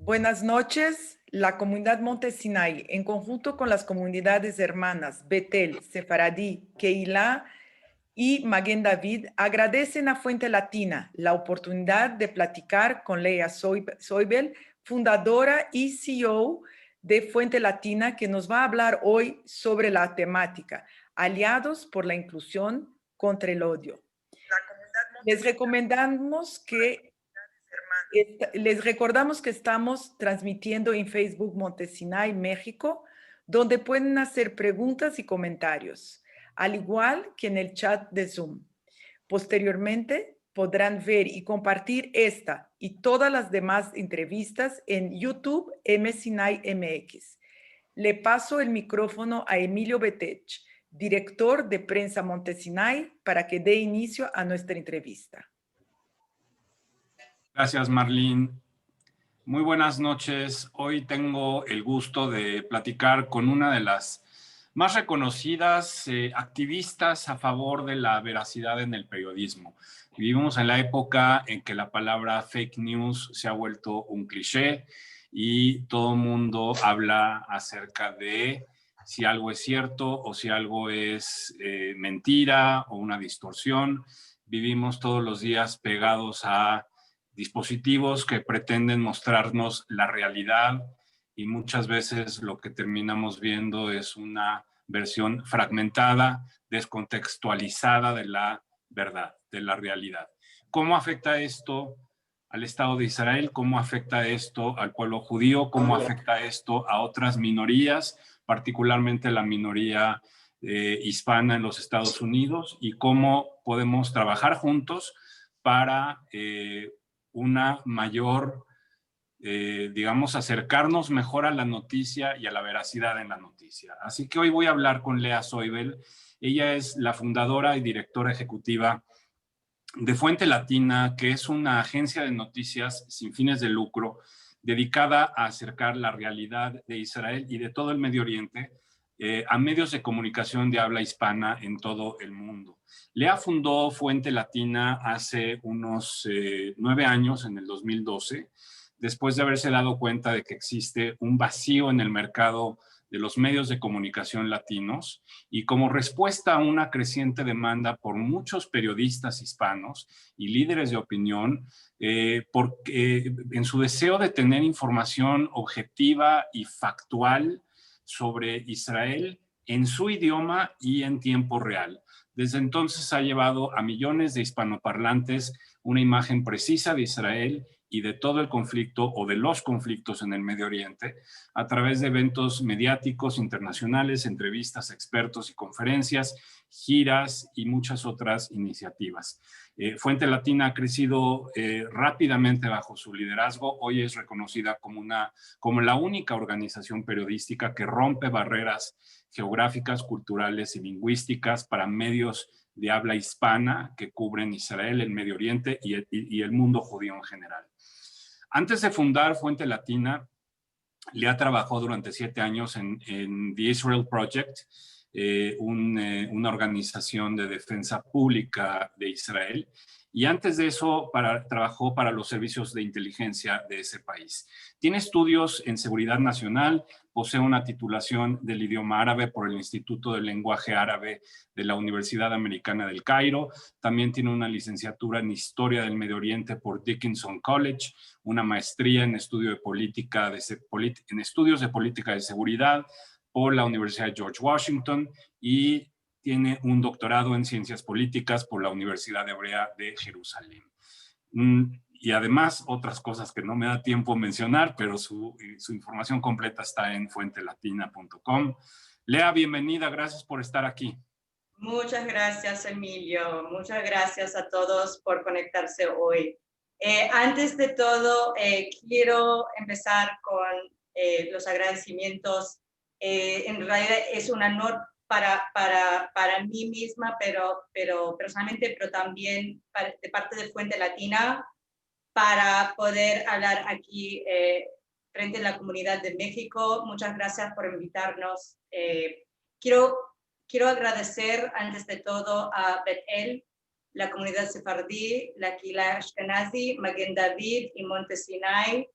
Buenas noches. La comunidad Monte Sinai, en conjunto con las comunidades hermanas Betel, Sefaradí, Keilah y Maguen David, agradecen a Fuente Latina la oportunidad de platicar con Lea Soibel, fundadora y CEO de Fuente Latina, que nos va a hablar hoy sobre la temática Aliados por la Inclusión contra el Odio. Les recomendamos que Les recordamos que estamos transmitiendo en Facebook Montesinay, México, donde pueden hacer preguntas y comentarios, al igual que en el chat de Zoom. Posteriormente, podrán ver y compartir esta y todas las demás entrevistas en YouTube MSinay MX. Le paso el micrófono a Emilio Betech, director de Prensa Montesinay, para que dé inicio a nuestra entrevista. Gracias, Marlene. Muy buenas noches. Hoy tengo el gusto de platicar con una de las más reconocidas activistas a favor de la veracidad en el periodismo. Vivimos en la época en que la palabra fake news se ha vuelto un cliché y todo el mundo habla acerca de si algo es cierto o si algo es mentira o una distorsión. Vivimos todos los días pegados a dispositivos que pretenden mostrarnos la realidad y muchas veces lo que terminamos viendo es una versión fragmentada, descontextualizada de la verdad, de la realidad. ¿Cómo afecta esto al Estado de Israel? ¿Cómo afecta esto al pueblo judío? ¿Cómo afecta esto a otras minorías, particularmente la minoría hispana en los Estados Unidos? ¿Y cómo podemos trabajar juntos para una mayor, digamos, acercarnos mejor a la noticia y a la veracidad en la noticia? Así que hoy voy a hablar con Lea Soibel. Ella es la fundadora y directora ejecutiva de Fuente Latina, que es una agencia de noticias sin fines de lucro dedicada a acercar la realidad de Israel y de todo el Medio Oriente a medios de comunicación de habla hispana en todo el mundo. Lea fundó Fuente Latina hace unos 9 años, en el 2012, después de haberse dado cuenta de que existe un vacío en el mercado de los medios de comunicación latinos y como respuesta a una creciente demanda por muchos periodistas hispanos y líderes de opinión, porque en su deseo de tener información objetiva y factual sobre Israel en su idioma y en tiempo real. Desde entonces ha llevado a millones de hispanoparlantes una imagen precisa de Israel y de todo el conflicto o de los conflictos en el Medio Oriente a través de eventos mediáticos internacionales, entrevistas a expertos y conferencias, giras y muchas otras iniciativas. Fuente Latina ha crecido rápidamente bajo su liderazgo. Hoy es reconocida como la única organización periodística que rompe barreras geográficas, culturales y lingüísticas para medios de habla hispana que cubren Israel, el Medio Oriente y el mundo judío en general. Antes de fundar Fuente Latina, Lea trabajó durante 7 años en The Israel Project, una organización de defensa pública de Israel, y antes de eso trabajó para los servicios de inteligencia de ese país. Tiene estudios en seguridad nacional, posee una titulación del idioma árabe por el Instituto del Lenguaje Árabe de la Universidad Americana del Cairo, también tiene una licenciatura en Historia del Medio Oriente por Dickinson College, una maestría en estudios de política de seguridad por la Universidad de George Washington y tiene un doctorado en ciencias políticas por la Universidad Hebrea de Jerusalén. Y además otras cosas que no me da tiempo mencionar, pero su información completa está en fuentelatina.com. Lea, bienvenida, gracias por estar aquí. Muchas gracias, Emilio. Muchas gracias a todos por conectarse hoy. Antes de todo, quiero empezar con los agradecimientos. En realidad es un honor para mí misma, pero personalmente, pero también de parte de Fuente Latina, para poder hablar aquí frente a la comunidad de México. Muchas gracias por invitarnos. Quiero agradecer antes de todo a Betel, la comunidad sefardí, la Keilah Ashkenazi, Maguen David y Monte Sinai,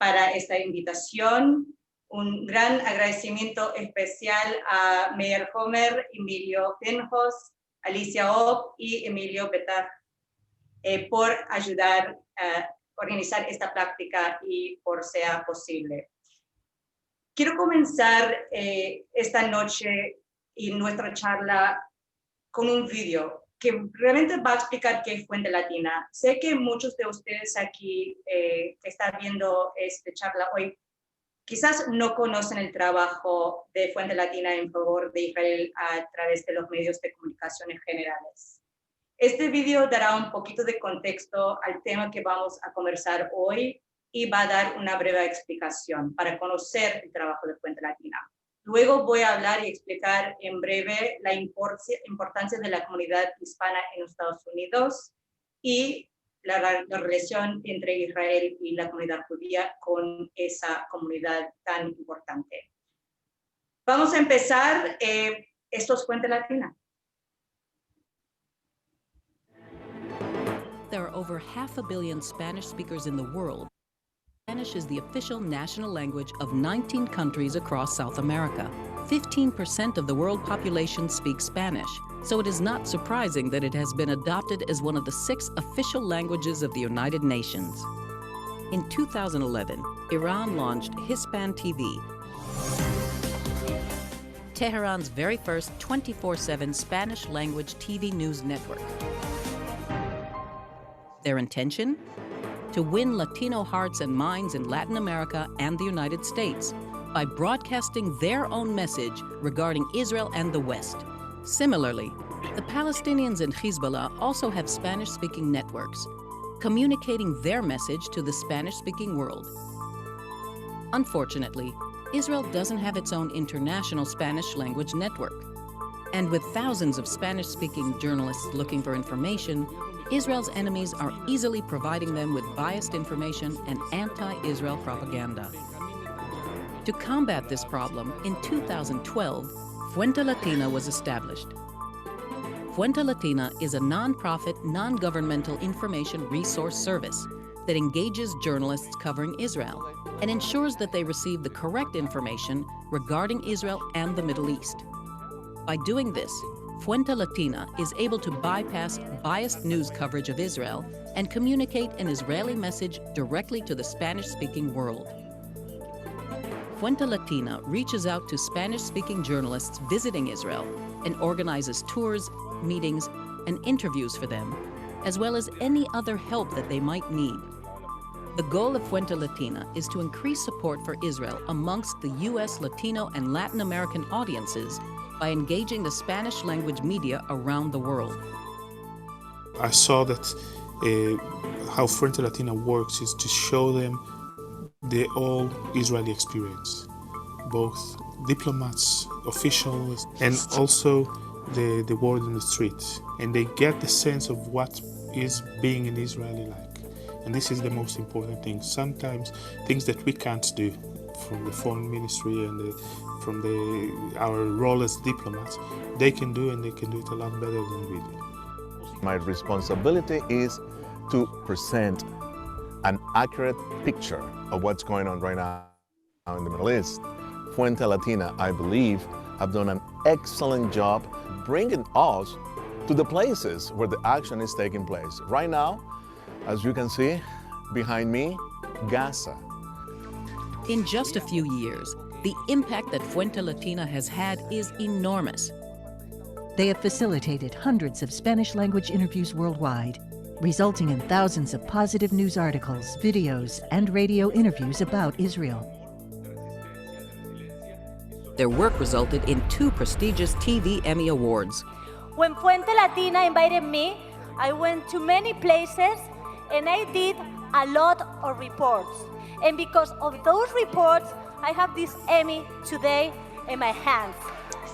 para esta invitación. Un gran agradecimiento especial a Meir Homer, Emilio Penhos, Alicia Opp y Emilio Betar por ayudar a organizar esta práctica y por sea posible. Quiero comenzar esta noche y nuestra charla con un video que realmente va a explicar qué es Fuente Latina. Sé que muchos de ustedes aquí que están viendo esta charla hoy quizás no conocen el trabajo de Fuente Latina en favor de Israel a través de los medios de comunicaciones generales. Este video dará un poquito de contexto al tema que vamos a conversar hoy y va a dar una breve explicación para conocer el trabajo de Fuente Latina. Luego voy a hablar y explicar en breve la importancia de la comunidad hispana en los Estados Unidos y la relación entre Israel y la comunidad judía con esa comunidad tan importante. Vamos a empezar. Esto es Fuente Latina. There are over 500 million Spanish speakers in the world. Spanish is the official national language of 19 countries across South America. 15% of the world population speaks Spanish, so it is not surprising that it has been adopted as one of the 6 official languages of the United Nations. In 2011, Iran launched Hispan TV, Tehran's very first 24/7 Spanish-language TV news network. Their intention? To win Latino hearts and minds in Latin America and the United States by broadcasting their own message regarding Israel and the West. Similarly, the Palestinians and Hezbollah also have Spanish-speaking networks, communicating their message to the Spanish-speaking world. Unfortunately, Israel doesn't have its own international Spanish language network. And with thousands of Spanish-speaking journalists looking for information, Israel's enemies are easily providing them with biased information and anti-Israel propaganda. To combat this problem, in 2012, Fuente Latina was established. Fuente Latina is a non-profit, non-governmental information resource service that engages journalists covering Israel and ensures that they receive the correct information regarding Israel and the Middle East. By doing this, Fuente Latina is able to bypass biased news coverage of Israel and communicate an Israeli message directly to the Spanish-speaking world. Fuente Latina reaches out to Spanish-speaking journalists visiting Israel and organizes tours, meetings, and interviews for them, as well as any other help that they might need. The goal of Fuente Latina is to increase support for Israel amongst the U.S., Latino, and Latin American audiences by engaging the Spanish language media around the world. I saw that how Fuente Latina works is to show them the all Israeli experience, both diplomats, officials, and also the word in the street. And they get the sense of what is being an Israeli like. And this is the most important thing. Sometimes things that we can't do from the foreign ministry and from our role as diplomats, they can do, and they can do it a lot better than we do. My responsibility is to present an accurate picture of what's going on right now in the Middle East. Fuente Latina, I believe, have done an excellent job bringing us to the places where the action is taking place. Right now, as you can see behind me, Gaza. In just a few years, the impact that Fuente Latina has had is enormous. They have facilitated hundreds of Spanish-language interviews worldwide, resulting in thousands of positive news articles, videos, and radio interviews about Israel. Their work resulted in 2 prestigious TV Emmy Awards. When Fuente Latina invited me, I went to many places and I did a lot of reports. And because of those reports, I have this Emmy today in my hands.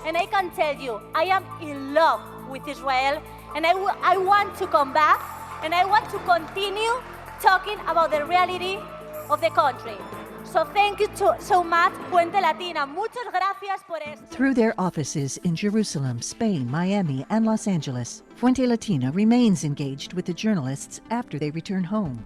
And I can tell you, I am in love with Israel, and I want to come back, and I want to continue talking about the reality of the country. So thank you so much, Fuente Latina. Muchas gracias por esto. Through their offices in Jerusalem, Spain, Miami, and Los Angeles, Fuente Latina remains engaged with the journalists after they return home.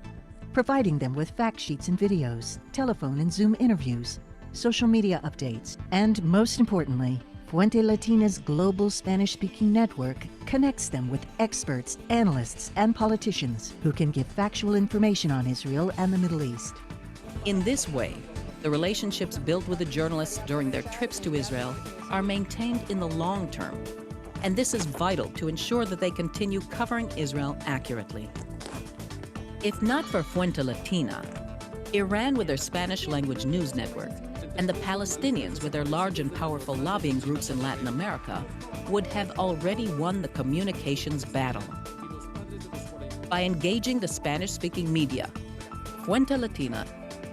providing them with fact sheets and videos, telephone and Zoom interviews, social media updates, and most importantly, Fuente Latina's global Spanish-speaking network connects them with experts, analysts, and politicians who can give factual information on Israel and the Middle East. In this way, the relationships built with the journalists during their trips to Israel are maintained in the long term, and this is vital to ensure that they continue covering Israel accurately. If not for Fuente Latina, Iran with their Spanish-language news network and the Palestinians with their large and powerful lobbying groups in Latin America would have already won the communications battle. By engaging the Spanish-speaking media, Fuente Latina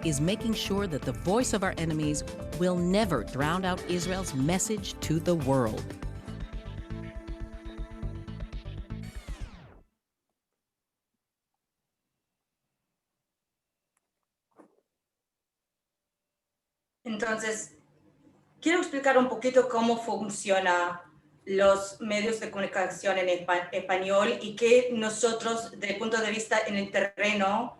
is making sure that the voice of our enemies will never drown out Israel's message to the world. Entonces, quiero explicar un poquito cómo funcionan los medios de comunicación en español y que nosotros, desde el punto de vista en el terreno,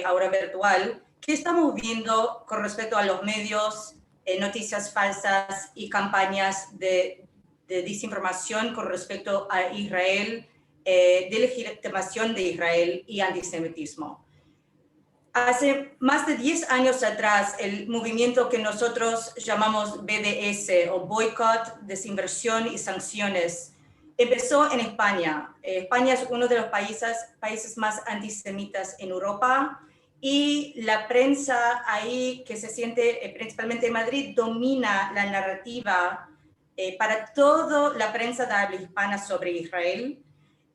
ahora virtual, ¿qué estamos viendo con respecto a los medios, noticias falsas y campañas de desinformación con respecto a Israel, delegitimación de Israel y antisemitismo? Hace más de 10 años atrás, el movimiento que nosotros llamamos BDS, o Boicot, Desinversión y Sanciones, empezó en España. España es uno de los países más antisemitas en Europa, y la prensa ahí, que se siente principalmente en Madrid, domina la narrativa para toda la prensa de habla hispana sobre Israel.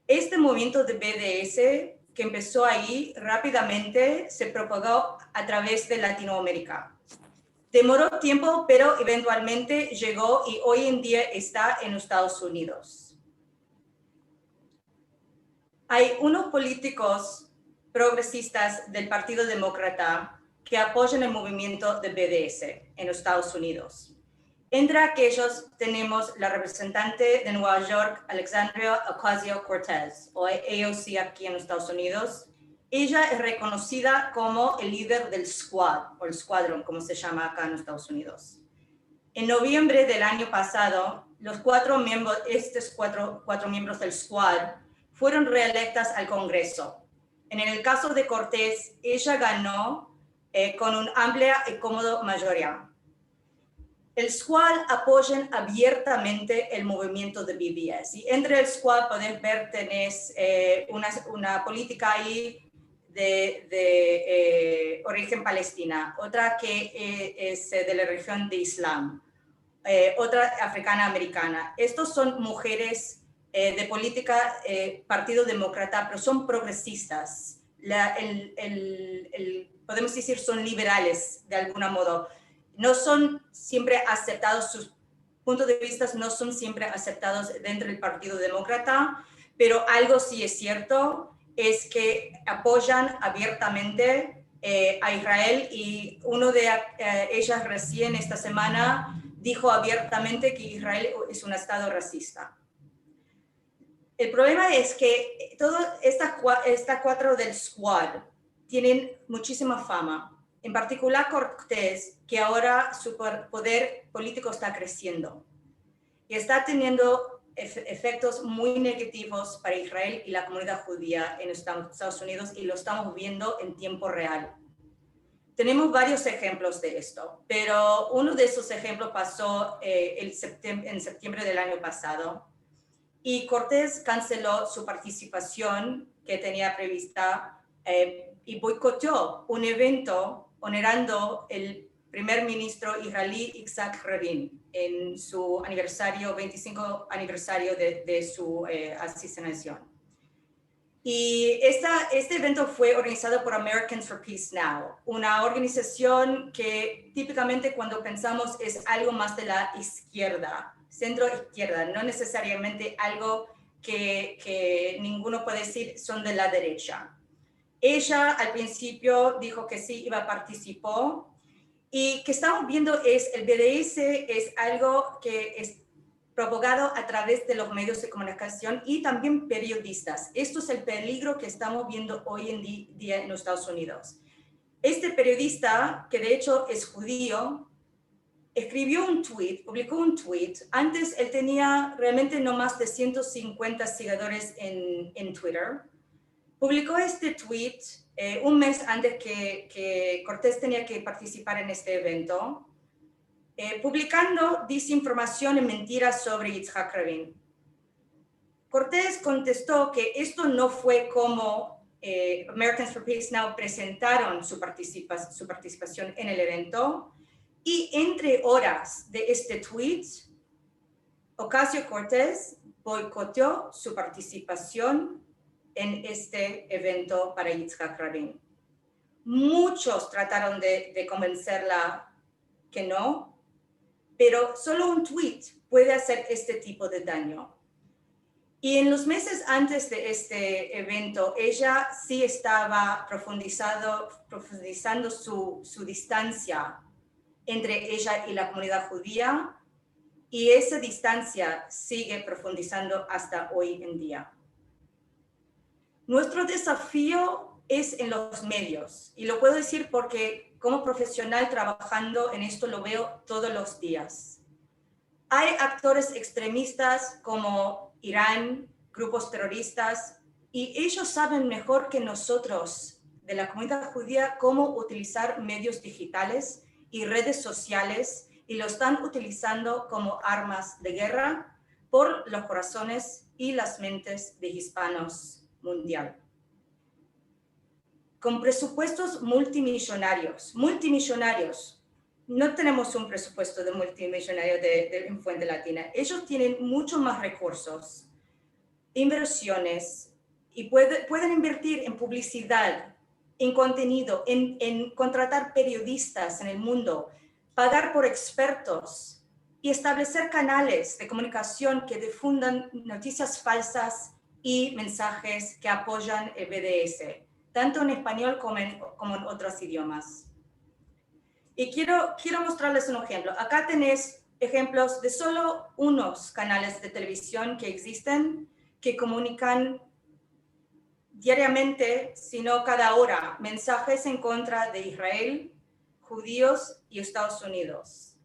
Este movimiento de BDS, que empezó ahí, rápidamente se propagó a través de Latinoamérica. Demoró tiempo, pero eventualmente llegó y hoy en día está en Estados Unidos. Hay unos políticos progresistas del Partido Demócrata que apoyan el movimiento de BDS en Estados Unidos. Entre aquellos tenemos la representante de Nueva York, Alexandria Ocasio-Cortez, o AOC aquí en Estados Unidos. Ella es reconocida como el líder del Squad, o el Squadron, como se llama acá en Estados Unidos. En noviembre del año pasado, los cuatro miembros del Squad fueron reelectas al Congreso. En el caso de Cortez, ella ganó con una amplia y cómoda mayoría. El Squad apoya abiertamente el movimiento de BDS. Y entre el Squad podés ver, tenés una política ahí de origen palestina, otra que es de la región de Islam, otra africana-americana. Estos son mujeres de política Partido Demócrata, pero son progresistas. Podemos decir son liberales de algún modo. No son siempre aceptados, sus puntos de vista no son siempre aceptados dentro del Partido Demócrata, pero algo sí es cierto, es que apoyan abiertamente a Israel, y uno de ellas recién esta semana dijo abiertamente que Israel es un estado racista. El problema es que todas estas cuatro del Squad tienen muchísima fama. En particular Cortés, que ahora su poder político está creciendo y está teniendo efectos muy negativos para Israel y la comunidad judía en Estados Unidos, y lo estamos viendo en tiempo real. Tenemos varios ejemplos de esto, pero uno de esos ejemplos pasó en septiembre del año pasado, y Cortés canceló su participación que tenía prevista y boicoteó un evento honorando el primer ministro israelí Yitzhak Rabin en su 25 aniversario de su asesinación. Y este evento fue organizado por Americans for Peace Now, una organización que típicamente cuando pensamos es algo más de la izquierda, centro-izquierda, no necesariamente algo que ninguno puede decir son de la derecha. Ella al principio dijo que sí iba a participar, y que estamos viendo es el BDS es algo que es propagado a través de los medios de comunicación y también periodistas. Esto es el peligro que estamos viendo hoy en día en los Estados Unidos. Este periodista, que de hecho es judío, escribió un tweet, publicó un tweet. Antes él tenía realmente no más de 150 seguidores en Twitter. Publicó este tweet un mes antes que Cortés tenía que participar en este evento, publicando desinformación y mentiras sobre Yitzhak Rabin. Cortés contestó que esto no fue como Americans for Peace Now presentaron su participación en el evento, y entre horas de este tweet, Ocasio-Cortez boicoteó su participación en este evento para Yitzhak Rabin. Muchos trataron de convencerla que no, pero solo un tweet puede hacer este tipo de daño. Y en los meses antes de este evento, ella sí estaba profundizando su distancia entre ella y la comunidad judía, y esa distancia sigue profundizando hasta hoy en día. Nuestro desafío es en los medios, y lo puedo decir porque como profesional trabajando en esto lo veo todos los días. Hay actores extremistas como Irán, grupos terroristas, y ellos saben mejor que nosotros de la comunidad judía cómo utilizar medios digitales y redes sociales, y lo están utilizando como armas de guerra por los corazones y las mentes de hispanos mundial. Con presupuestos multimillonarios, no tenemos un presupuesto de multimillonario en Fuente Latina. Ellos tienen mucho más recursos, inversiones, y pueden invertir en publicidad, en contenido, en contratar periodistas en el mundo, pagar por expertos y establecer canales de comunicación que difundan noticias falsas y mensajes que apoyan el BDS, tanto en español como en otros idiomas. Y quiero mostrarles un ejemplo. Acá tenés ejemplos de solo unos canales de televisión que existen, que comunican diariamente, si no cada hora, mensajes en contra de Israel, judíos y Estados Unidos.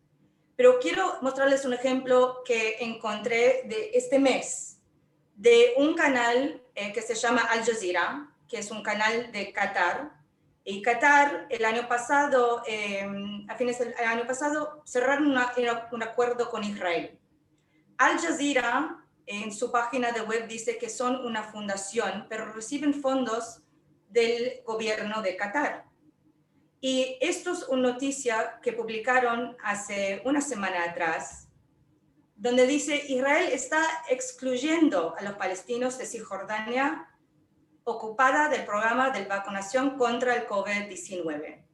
Pero quiero mostrarles un ejemplo que encontré de este mes, de un canal que se llama Al Jazeera, que es un canal de Qatar. Y Qatar, el año pasado, a fines del año pasado, cerraron un acuerdo con Israel. Al Jazeera, en su página de web, dice que son una fundación, pero reciben fondos del gobierno de Qatar. Y esto es una noticia que publicaron hace una semana atrás, donde dice: Israel está excluyendo a los palestinos de Cisjordania, ocupada del programa de vacunación contra el COVID-19.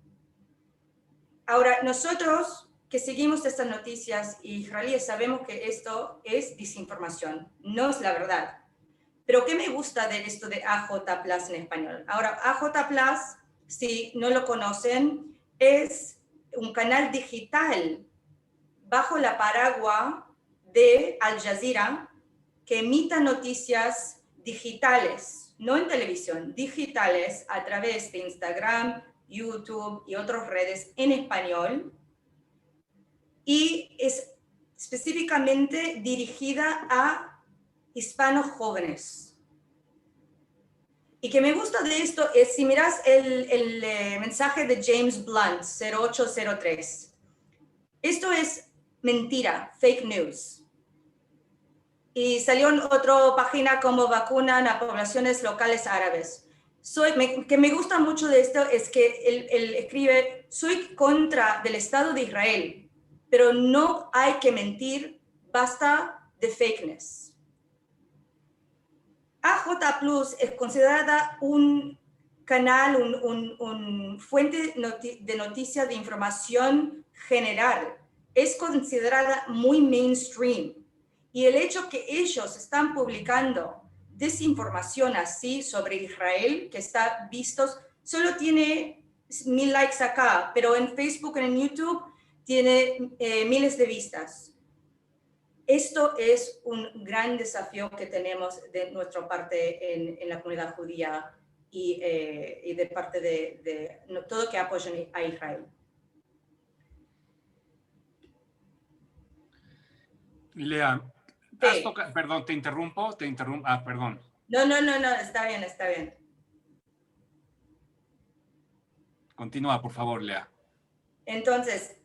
Ahora, nosotros que seguimos estas noticias israelíes sabemos que esto es desinformación, no es la verdad. Pero ¿qué me gusta de esto de AJ Plus en español? Ahora, AJ Plus, si no lo conocen, es un canal digital bajo la paraguas de Al Jazeera que emita noticias digitales, no en televisión, digitales a través de Instagram, YouTube y otras redes en español, y es específicamente dirigida a hispanos jóvenes. Y que me gusta de esto es, si miras el mensaje de James Blunt, 0803, esto es mentira, fake news. Y salió en otra página como vacunan a poblaciones locales árabes. Que me gusta mucho de esto es que él escribe: soy contra del Estado de Israel, pero no hay que mentir, basta de fakeness. AJ Plus es considerada un canal, un fuente de noticias de información general. Es considerada muy mainstream. Y el hecho que ellos están publicando desinformación así sobre Israel, que está visto, solo tiene 1000 likes acá, pero en Facebook y en YouTube tiene miles de vistas. Esto es un gran desafío que tenemos de nuestra parte en la comunidad judía y de parte de todo que apoyan a Israel. Lea, Sí. perdón, te interrumpo. Perdón. No, está bien. Continúa, por favor, Lea. Entonces,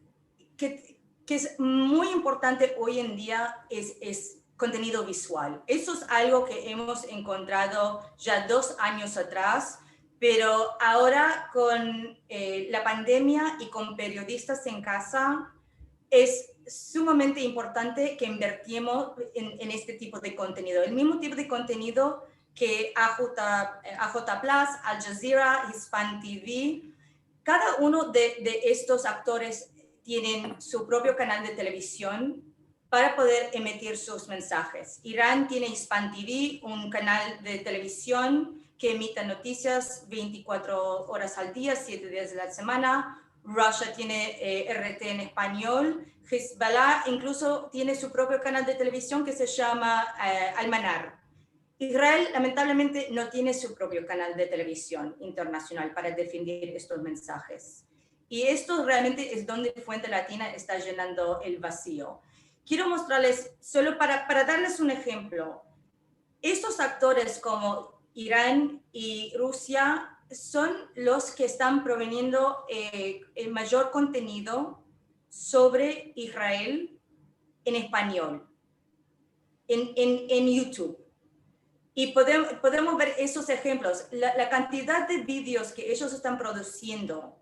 que es muy importante hoy en día es contenido visual. Eso es algo que hemos encontrado ya 2 años atrás, pero ahora con la pandemia y con periodistas en casa, es sumamente importante que invertimos en este tipo de contenido. El mismo tipo de contenido que AJ Plus, Al Jazeera, Hispan TV. Cada uno de estos actores tienen su propio canal de televisión para poder emitir sus mensajes. Irán tiene Hispan TV, un canal de televisión que emite noticias 24 horas al día, 7 días de la semana. Rusia tiene RT en español. Hezbollah incluso tiene su propio canal de televisión que se llama Al-Manar. Israel lamentablemente no tiene su propio canal de televisión internacional para defender estos mensajes. Y esto realmente es donde Fuente Latina está llenando el vacío. Quiero mostrarles, solo para darles un ejemplo, estos actores como Irán y Rusia son los que están proveniendo el mayor contenido sobre Israel en español, en YouTube. Y podemos ver esos ejemplos, la cantidad de vídeos que ellos están produciendo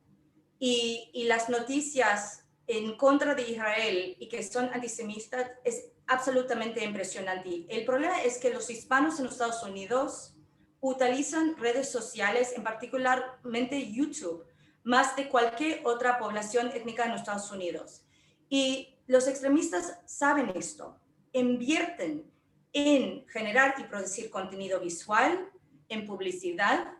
y las noticias en contra de Israel y que son antisemitas es absolutamente impresionante. El problema es que los hispanos en los Estados Unidos utilizan redes sociales, en particularmente YouTube, más de cualquier otra población étnica en los Estados Unidos. Y los extremistas saben esto, invierten en generar y producir contenido visual, en publicidad,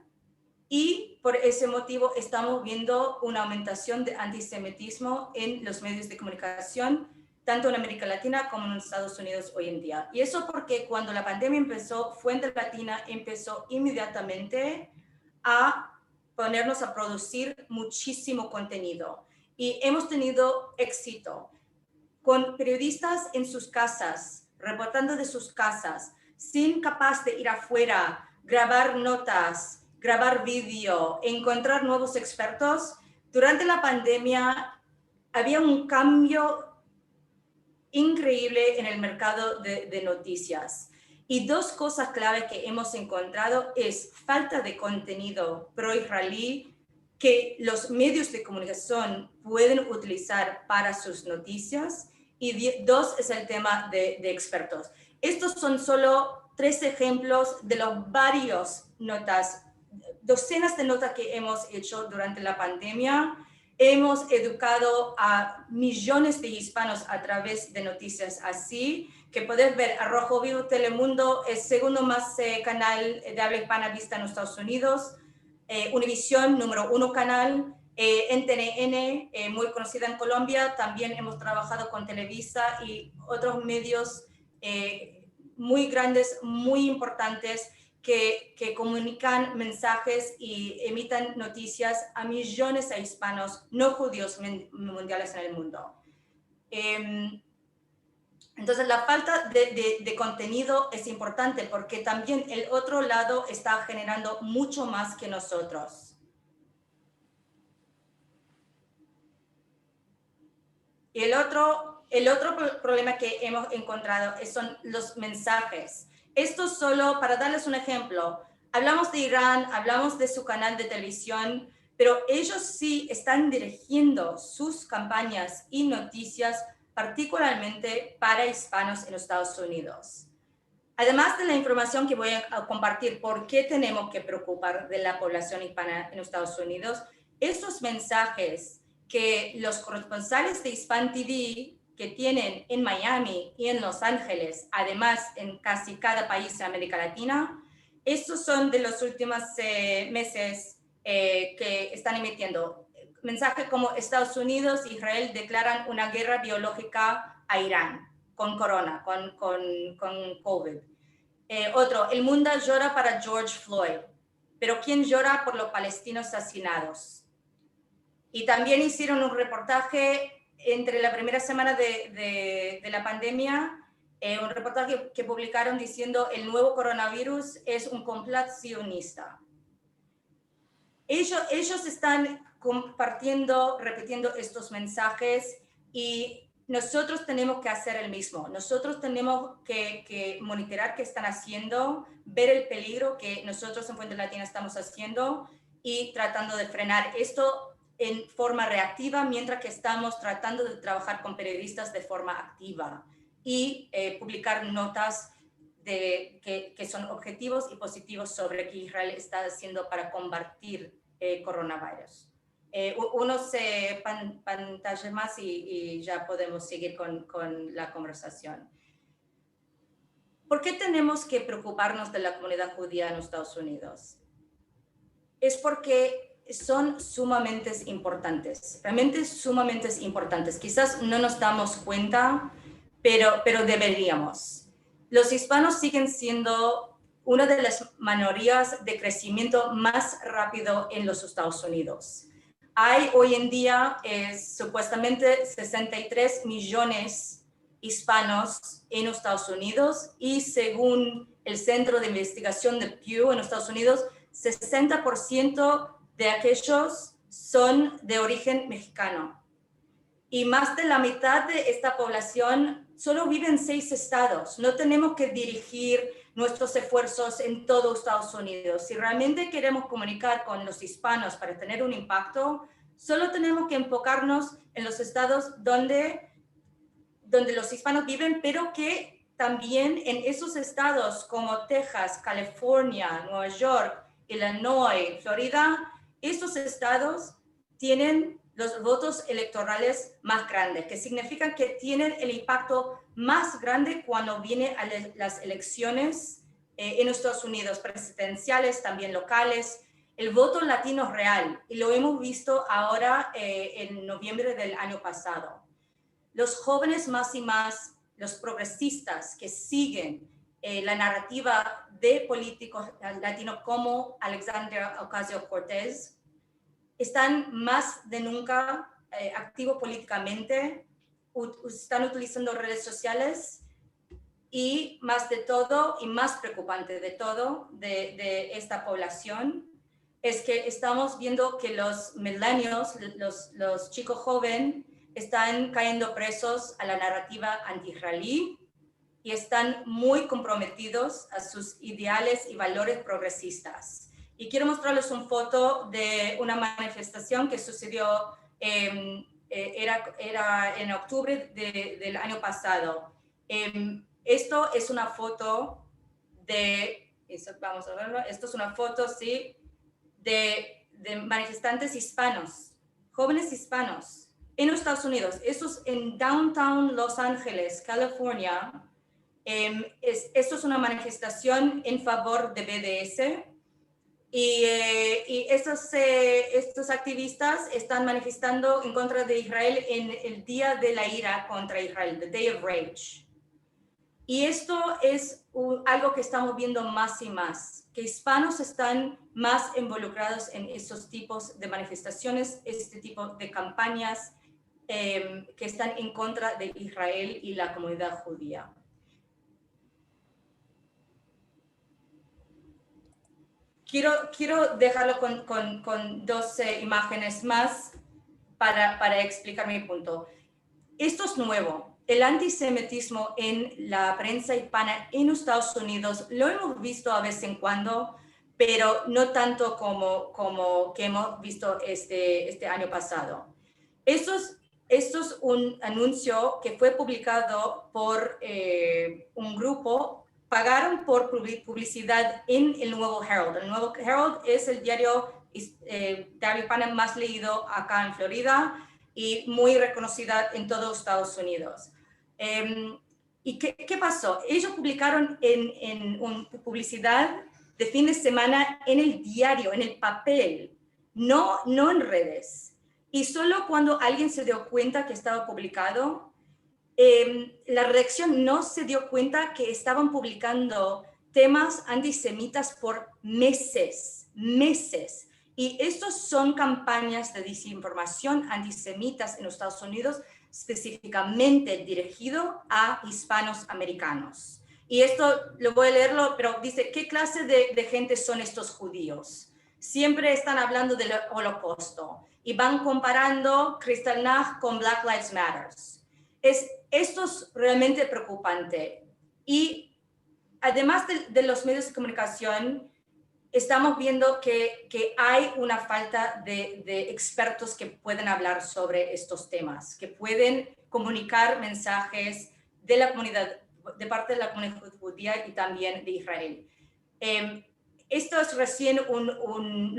y por ese motivo estamos viendo una aumentación de antisemitismo en los medios de comunicación, tanto en América Latina como en Estados Unidos hoy en día. Y eso porque cuando la pandemia empezó, Fuente Latina empezó inmediatamente a ponernos a producir muchísimo contenido. Y hemos tenido éxito con periodistas en sus casas, reportando de sus casas, sin capaz de ir afuera, grabar notas, grabar vídeo, encontrar nuevos expertos. Durante la pandemia había un cambio increíble en el mercado de noticias. Y 2 cosas clave que hemos encontrado es falta de contenido pro-israelí que los medios de comunicación pueden utilizar para sus noticias. Y 2 es el tema de expertos. Estos son solo 3 ejemplos de los varios notas, docenas de notas que hemos hecho durante la pandemia. Hemos educado a millones de hispanos a través de noticias así, que podés ver a Rojo Vivo Telemundo, el segundo más canal de habla hispana vista en los Estados Unidos, Univisión, número 1 canal, NTN, muy conocida en Colombia. También hemos trabajado con Televisa y otros medios muy grandes, muy importantes, que comunican mensajes y emitan noticias a millones de hispanos no judíos mundiales en el mundo. Entonces, la falta de contenido es importante porque también el otro lado está generando mucho más que nosotros. Y el otro problema que hemos encontrado son los mensajes. Esto solo para darles un ejemplo. Hablamos de Irán, hablamos de su canal de televisión, pero ellos sí están dirigiendo sus campañas y noticias particularmente para hispanos en los Estados Unidos. Además de la información que voy a compartir, por qué tenemos que preocupar de la población hispana en los Estados Unidos, estos mensajes que los corresponsales de Hispan TV que tienen en Miami y en Los Ángeles, además en casi cada país de América Latina, estos son de los últimos meses que están emitiendo. Mensajes como Estados Unidos e Israel declaran una guerra biológica a Irán, con corona, con COVID. Otro, el mundo llora para George Floyd, pero ¿quién llora por los palestinos asesinados? Y también hicieron un reportaje entre la primera semana de la pandemia, un reportaje que publicaron diciendo el nuevo coronavirus es un complot sionista. Ellos están compartiendo, repitiendo estos mensajes y nosotros tenemos que hacer el mismo. Nosotros tenemos que monitorear qué están haciendo, ver el peligro que nosotros en Fuente Latina estamos haciendo y tratando de frenar esto en forma reactiva, mientras que estamos tratando de trabajar con periodistas de forma activa y publicar notas que son objetivos y positivos sobre qué Israel está haciendo para combatir coronavirus. Unos pantallas más y ya podemos seguir con la conversación. ¿Por qué tenemos que preocuparnos de la comunidad judía en los Estados Unidos? Es porque son sumamente importantes, realmente sumamente importantes. Quizás no nos damos cuenta, pero deberíamos. Los hispanos siguen siendo una de las minorías de crecimiento más rápido en los Estados Unidos. Hay hoy en día supuestamente 63 millones hispanos en los Estados Unidos y según el Centro de Investigación de Pew en los Estados Unidos, 60% de aquellos son de origen mexicano. Y más de la mitad de esta población solo vive en 6 estados. No tenemos que dirigir nuestros esfuerzos en todo Estados Unidos. Si realmente queremos comunicar con los hispanos para tener un impacto, solo tenemos que enfocarnos en los estados donde los hispanos viven, pero que también en esos estados como Texas, California, Nueva York, Illinois, Florida, estos estados tienen los votos electorales más grandes, que significa que tienen el impacto más grande cuando viene a las elecciones en los Estados Unidos, presidenciales, también locales. El voto latino es real y lo hemos visto ahora en noviembre del año pasado. Los jóvenes más y más, los progresistas que siguen la narrativa de políticos latinos como Alexandria Ocasio-Cortez, están más de nunca activos políticamente, están utilizando redes sociales y más de todo y más preocupante de todo de esta población es que estamos viendo que los millennials, los chicos jóvenes, están cayendo presos a la narrativa anti-israelí y están muy comprometidos a sus ideales y valores progresistas. Y quiero mostrarles una foto de una manifestación que sucedió, era en octubre del año pasado. Esto es una foto vamos a verlo, esto es una foto, sí, de manifestantes hispanos, jóvenes hispanos en los Estados Unidos. Esto es en Downtown Los Ángeles, California. Esto es una manifestación en favor de BDS. Y estos activistas están manifestando en contra de Israel en el Día de la Ira contra Israel, the Day of Rage. Y esto es algo que estamos viendo más y más, que hispanos están más involucrados en estos tipos de manifestaciones, este tipo de campañas que están en contra de Israel y la comunidad judía. Quiero dejarlo con dos imágenes más para explicar mi punto. Esto es nuevo. El antisemitismo en la prensa hispana en los Estados Unidos lo hemos visto a vez en cuando, pero no tanto como que hemos visto este año pasado. Esto es un anuncio que fue publicado por un grupo. Pagaron por publicidad en el Nuevo Herald. El Nuevo Herald es el diario hispano más leído acá en Florida y muy reconocida en todos Estados Unidos. ¿Y qué pasó? Ellos publicaron en publicidad de fin de semana en el diario, en el papel, no en redes. Y solo cuando alguien se dio cuenta que estaba publicado, la redacción no se dio cuenta que estaban publicando temas antisemitas por meses. Y estos son campañas de desinformación antisemitas en los Estados Unidos, específicamente dirigido a hispanos americanos. Y esto lo voy a leerlo, pero dice, ¿qué clase de gente son estos judíos? Siempre están hablando del Holocausto y van comparando Kristallnacht con Black Lives Matter. Esto es realmente preocupante. Y además de los medios de comunicación, estamos viendo que hay una falta de expertos que pueden hablar sobre estos temas, que pueden comunicar mensajes de la comunidad, de parte de la comunidad judía y también de Israel. Esto es recién una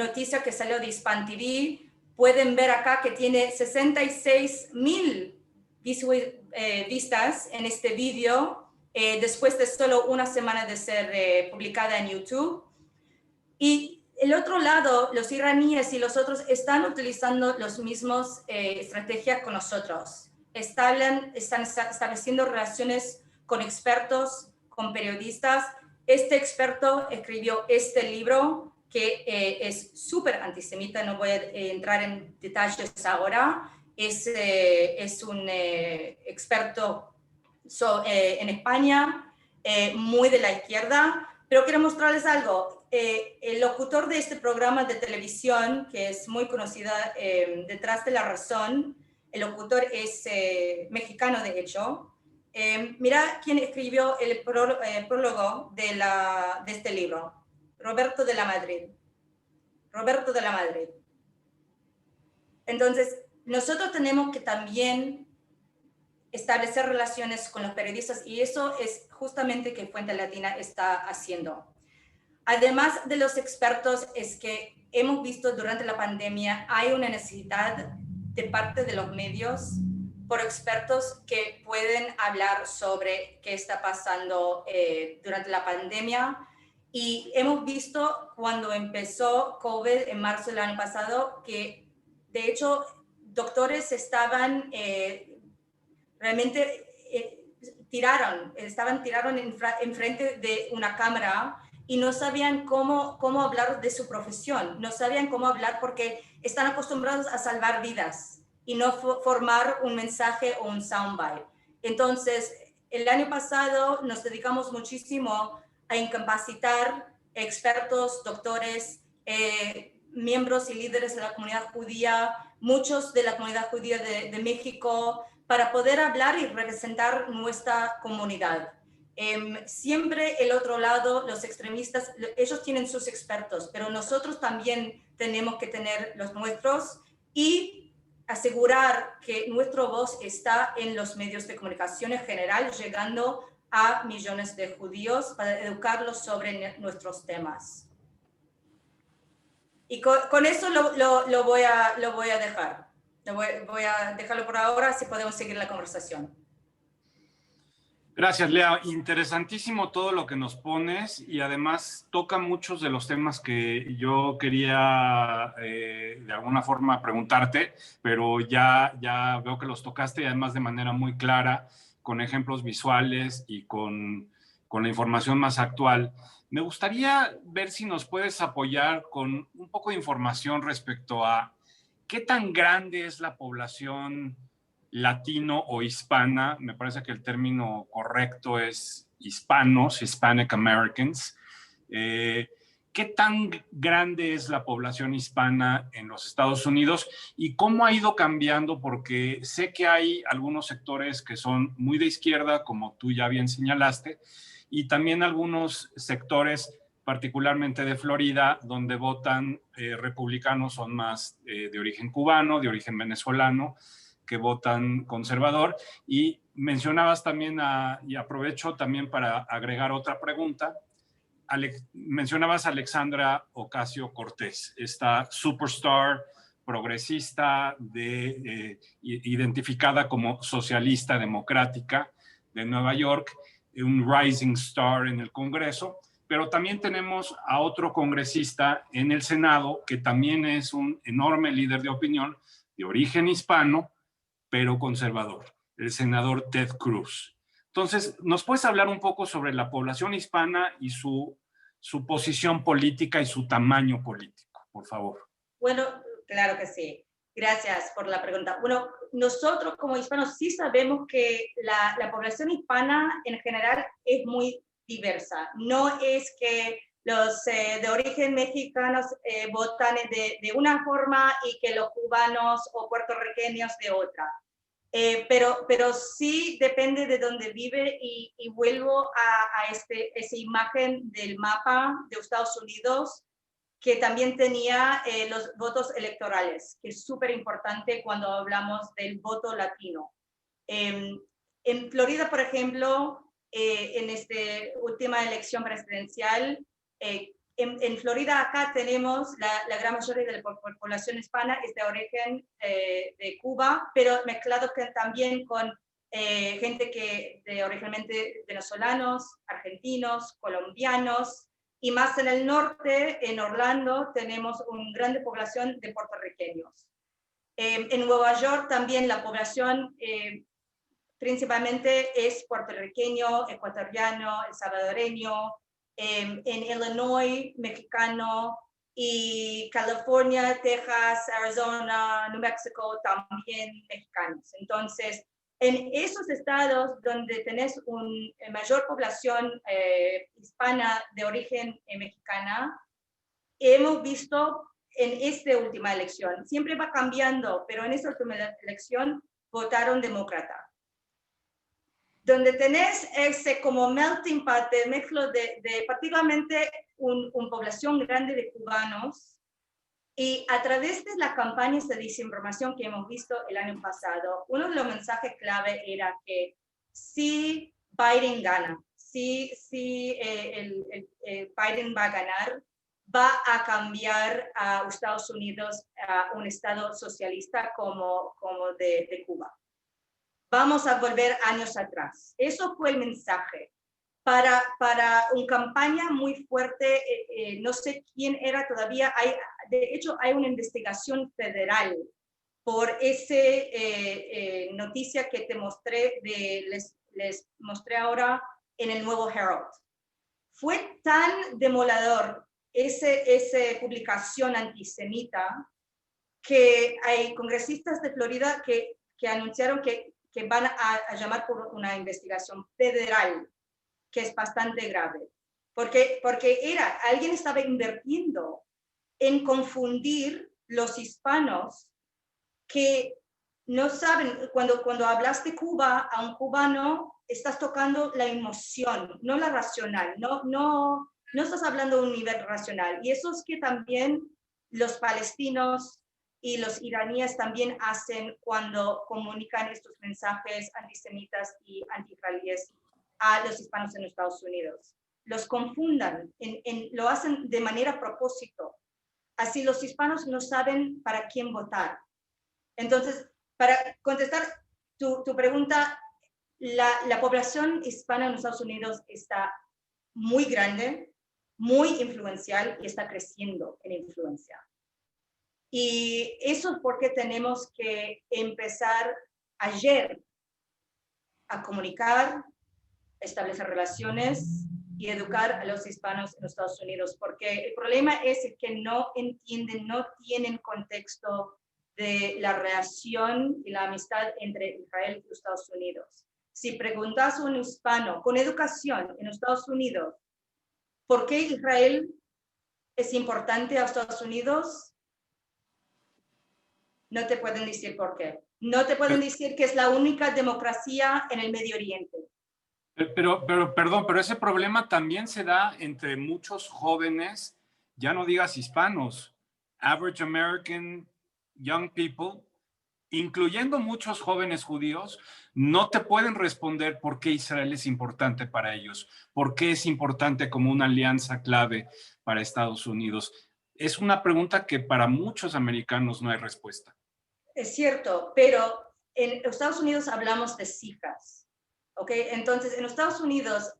noticia que salió de Hispan TV. Pueden ver acá que tiene 66,000 vistas en este video, después de solo una semana de ser publicada en YouTube. Y el otro lado, los iraníes y los otros están utilizando las mismas estrategias con nosotros. Están estableciendo relaciones con expertos, con periodistas. Este experto escribió este libro que es súper antisemita, no voy a entrar en detalles ahora. Es un experto en España, muy de la izquierda, pero quiero mostrarles algo. El locutor de este programa de televisión, que es muy conocida, Detrás de la Razón, el locutor es mexicano, de hecho. Mira quién escribió el prólogo de este libro. Roberto de la Madrid. Roberto de la Madrid. Entonces, nosotros tenemos que también establecer relaciones con los periodistas, y eso es justamente que Fuente Latina está haciendo. Además de los expertos, es que hemos visto durante la pandemia hay una necesidad de parte de los medios por expertos que pueden hablar sobre qué está pasando durante la pandemia. Y hemos visto cuando empezó COVID en marzo del año pasado que, de hecho, doctores estaban realmente tiraron enfrente de una cámara y no sabían cómo hablar de su profesión, no sabían cómo hablar porque están acostumbrados a salvar vidas y no formar un mensaje o un soundbite. Entonces, el año pasado nos dedicamos muchísimo a incapacitar expertos, doctores, miembros y líderes de la comunidad judía, muchos de la comunidad judía de México, para poder hablar y representar nuestra comunidad. Siempre el otro lado, los extremistas, ellos tienen sus expertos, pero nosotros también tenemos que tener los nuestros y asegurar que nuestra voz está en los medios de comunicación en general, llegando a millones de judíos para educarlos sobre nuestros temas. Y con eso lo voy a dejar. Voy a dejarlo por ahora, si podemos seguir la conversación. Gracias, Lea. Interesantísimo todo lo que nos pones y además toca muchos de los temas que yo quería de alguna forma preguntarte, pero ya veo que los tocaste y además de manera muy clara, con ejemplos visuales y con la información más actual. Me gustaría ver si nos puedes apoyar con un poco de información respecto a qué tan grande es la población latino o hispana. Me parece que el término correcto es hispanos, Hispanic Americans. ¿Qué tan grande es la población hispana en los Estados Unidos y cómo ha ido cambiando? Porque sé que hay algunos sectores que son muy de izquierda, como tú ya bien señalaste, y también algunos sectores, particularmente de Florida, donde votan republicanos, son más de origen cubano, de origen venezolano, que votan conservador. Y mencionabas también, y aprovecho también para agregar otra pregunta, mencionabas a Alexandra Ocasio-Cortez, esta superstar progresista identificada como socialista democrática de Nueva York, un rising star en el Congreso, pero también tenemos a otro congresista en el Senado que también es un enorme líder de opinión de origen hispano, pero conservador. el senador Ted Cruz. Entonces, ¿nos puedes hablar un poco sobre la población hispana y su posición política y su tamaño político, por favor? Bueno, claro que sí. Gracias por la pregunta. Bueno, nosotros como hispanos sí sabemos que la población hispana en general es muy diversa. No es que los de origen mexicanos votan de una forma y que los cubanos o puertorriqueños de otra. Pero sí depende de dónde vive y vuelvo a esa imagen del mapa de Estados Unidos que también tenía los votos electorales, que es súper importante cuando hablamos del voto latino. En Florida, por ejemplo, en esta última elección presidencial, en Florida acá tenemos la gran mayoría de la población hispana es de origen de Cuba, pero mezclado también con gente que originalmente venezolanos, argentinos, colombianos, y más en el norte, en Orlando, tenemos una gran población de puertorriqueños. En Nueva York también la población principalmente es puertorriqueño, ecuatoriano, salvadoreño, en Illinois, mexicano, y California, Texas, Arizona, New Mexico, también mexicanos. Entonces, en esos estados donde tenés una mayor población hispana de origen mexicana, hemos visto en esta última elección, siempre va cambiando, pero en esta última elección votaron demócrata. Donde tenés ese como melting pot de mezcla de particularmente una población grande de cubanos, y a través de las campañas de desinformación que hemos visto el año pasado, uno de los mensajes clave era que si Biden gana, si Biden va a ganar, va a cambiar a Estados Unidos a un estado socialista como de Cuba. Vamos a volver años atrás. Eso fue el mensaje. Para una campaña muy fuerte, no sé quién era todavía, de hecho hay una investigación federal por esa noticia que te mostré, les mostré ahora en el Nuevo Herald. Fue tan demoledor esa publicación antisemita que hay congresistas de Florida que anunciaron que van a llamar por una investigación federal, que es bastante grave, porque alguien estaba invirtiendo en confundir los hispanos que no saben, cuando hablas de Cuba a un cubano, estás tocando la emoción, no la racional, no estás hablando de un nivel racional, y eso es que también los palestinos y los iraníes también hacen cuando comunican estos mensajes antisemitas y anti-israelíes a los hispanos en Estados Unidos. Los confundan, lo hacen de manera a propósito. Así los hispanos no saben para quién votar. Entonces, para contestar tu pregunta, la población hispana en Estados Unidos está muy grande, muy influencial y está creciendo en influencia. Y eso es porque tenemos que empezar ayer a comunicar, establecer relaciones y educar a los hispanos en los Estados Unidos, porque el problema es que no entienden, no tienen contexto de la relación y la amistad entre Israel y los Estados Unidos. Si preguntas a un hispano con educación en los Estados Unidos, ¿por qué Israel es importante a Estados Unidos? No te pueden decir por qué. No te pueden decir que es la única democracia en el Medio Oriente. Perdón, pero ese problema también se da entre muchos jóvenes, ya no digas hispanos, average American young people, incluyendo muchos jóvenes judíos, no te pueden responder por qué Israel es importante para ellos, por qué es importante como una alianza clave para Estados Unidos. Es una pregunta que para muchos americanos no hay respuesta. Es cierto, pero en Estados Unidos hablamos de cifras, ¿ok? Entonces, en Estados Unidos,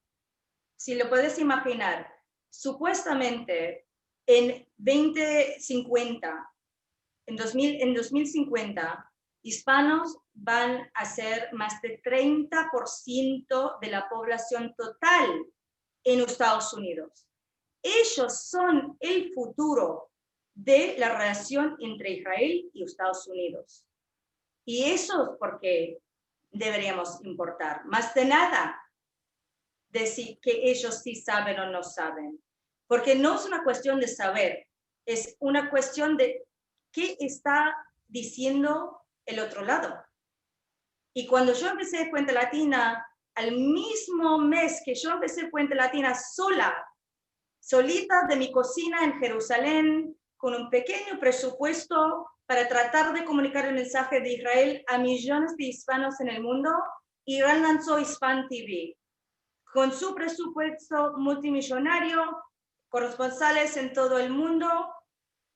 si lo puedes imaginar, supuestamente en 2050, en 2050, Hispanos van a ser más de 30% de la población total en Estados Unidos. Ellos son el futuro de la relación entre Israel y Estados Unidos. Y eso es porque deberíamos importar. Más de nada, decir que ellos sí saben o no saben. Porque no es una cuestión de saber, es una cuestión de qué está diciendo el otro lado. Y cuando yo empecé Fuente Latina, al mismo mes que yo empecé Fuente Latina solita de mi cocina en Jerusalén, con un pequeño presupuesto para tratar de comunicar el mensaje de Israel a millones de hispanos en el mundo, Irán lanzó Hispan TV. Con su presupuesto multimillonario, corresponsales en todo el mundo,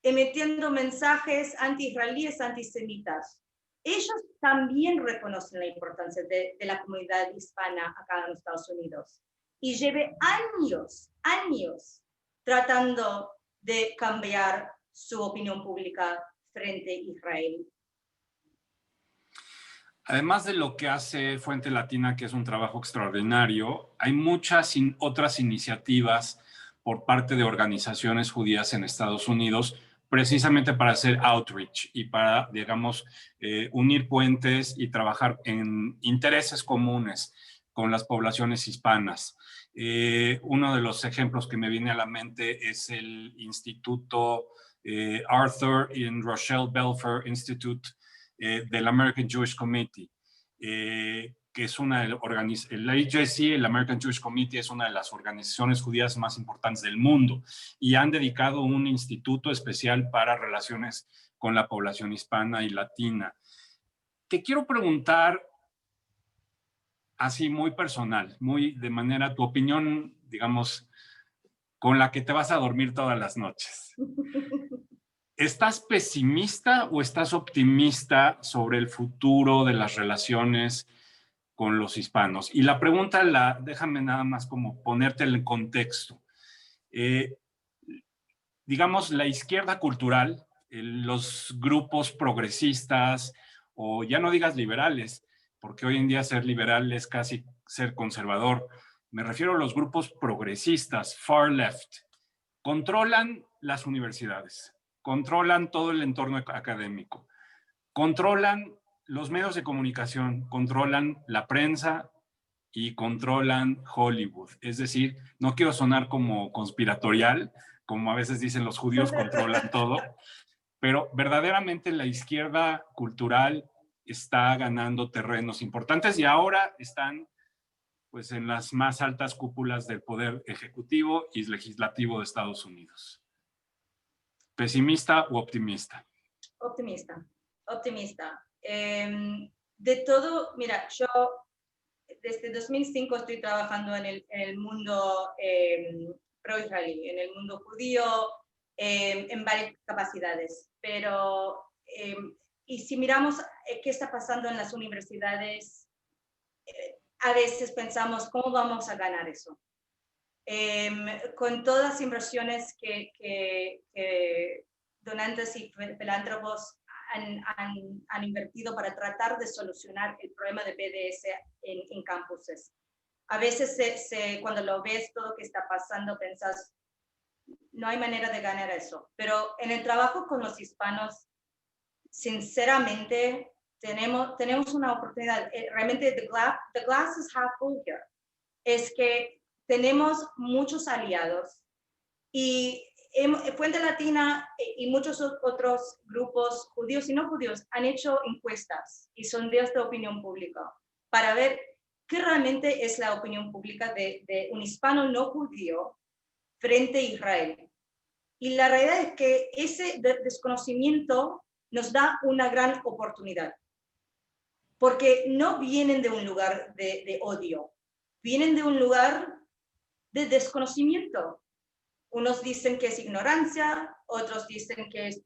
emitiendo mensajes anti-israelíes, antisemitas. Ellos también reconocen la importancia de la comunidad hispana acá en Estados Unidos. Y llevé años tratando de cambiar su opinión pública frente a Israel. Además de lo que hace Fuente Latina, que es un trabajo extraordinario, hay muchas otras iniciativas por parte de organizaciones judías en Estados Unidos, precisamente para hacer outreach y para, digamos, unir puentes y trabajar en intereses comunes con las poblaciones hispanas. Uno de los ejemplos que me viene a la mente es el Instituto Arthur and Rochelle Belfer Institute del American Jewish Committee, que es una de el AJC, el American Jewish Committee, es una de las organizaciones judías más importantes del mundo y han dedicado un instituto especial para relaciones con la población hispana y latina. Te quiero preguntar, así muy personal, muy de manera, tu opinión, digamos, con la que te vas a dormir todas las noches. ¿Estás pesimista o estás optimista sobre el futuro de las relaciones con los hispanos? Y la pregunta, déjame nada más como ponerte en contexto. Digamos, la izquierda cultural, los grupos progresistas, o ya no digas liberales, porque hoy en día ser liberal es casi ser conservador. Me refiero a los grupos progresistas, far left, controlan las universidades, controlan todo el entorno académico, controlan los medios de comunicación, controlan la prensa y controlan Hollywood. Es decir, no quiero sonar como conspiratorial, como a veces dicen los judíos controlan todo, pero verdaderamente la izquierda cultural está ganando terrenos importantes y ahora están pues en las más altas cúpulas del poder ejecutivo y legislativo de Estados Unidos. ¿Pesimista u optimista? Optimista. De todo, mira, yo desde 2005 estoy trabajando en el mundo pro-israelí, en el mundo judío, en varias capacidades, pero y si miramos qué está pasando en las universidades, a veces pensamos, ¿cómo vamos a ganar eso? Con todas las inversiones que donantes y filántropos han invertido para tratar de solucionar el problema de BDS en campuses. A veces cuando lo ves todo lo que está pasando, pensás, no hay manera de ganar eso. Pero en el trabajo con los hispanos, sinceramente, tenemos una oportunidad. Realmente, the glass is half full here. Es que tenemos muchos aliados y Fuente Latina y muchos otros grupos judíos y no judíos han hecho encuestas y sondeos de opinión pública para ver qué realmente es la opinión pública de un hispano no judío frente a Israel. Y la realidad es que ese desconocimiento nos da una gran oportunidad, porque no vienen de un lugar de odio, vienen de un lugar de desconocimiento. Unos dicen que es ignorancia, otros dicen que es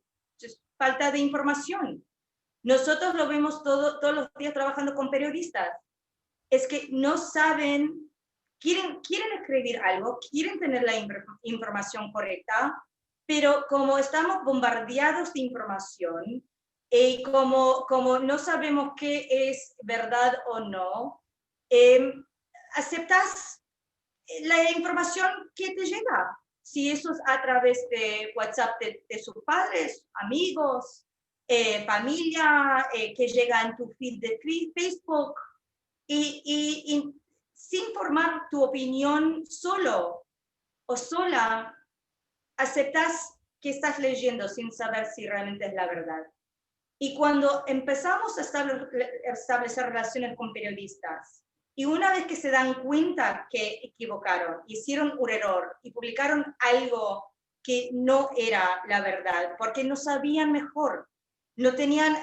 falta de información. Nosotros lo vemos todos los días trabajando con periodistas. Es que no saben, quieren escribir algo, quieren tener la información correcta, pero como estamos bombardeados de información, Y como no sabemos qué es verdad o no, aceptas la información que te llega. Si eso es a través de WhatsApp de sus padres, amigos, familia, que llega en tu feed de Facebook, y sin formar tu opinión solo o sola, aceptas que estás leyendo sin saber si realmente es la verdad. Y cuando empezamos a establecer relaciones con periodistas, y una vez que se dan cuenta que equivocaron, hicieron un error y publicaron algo que no era la verdad, porque no sabían mejor, no tenían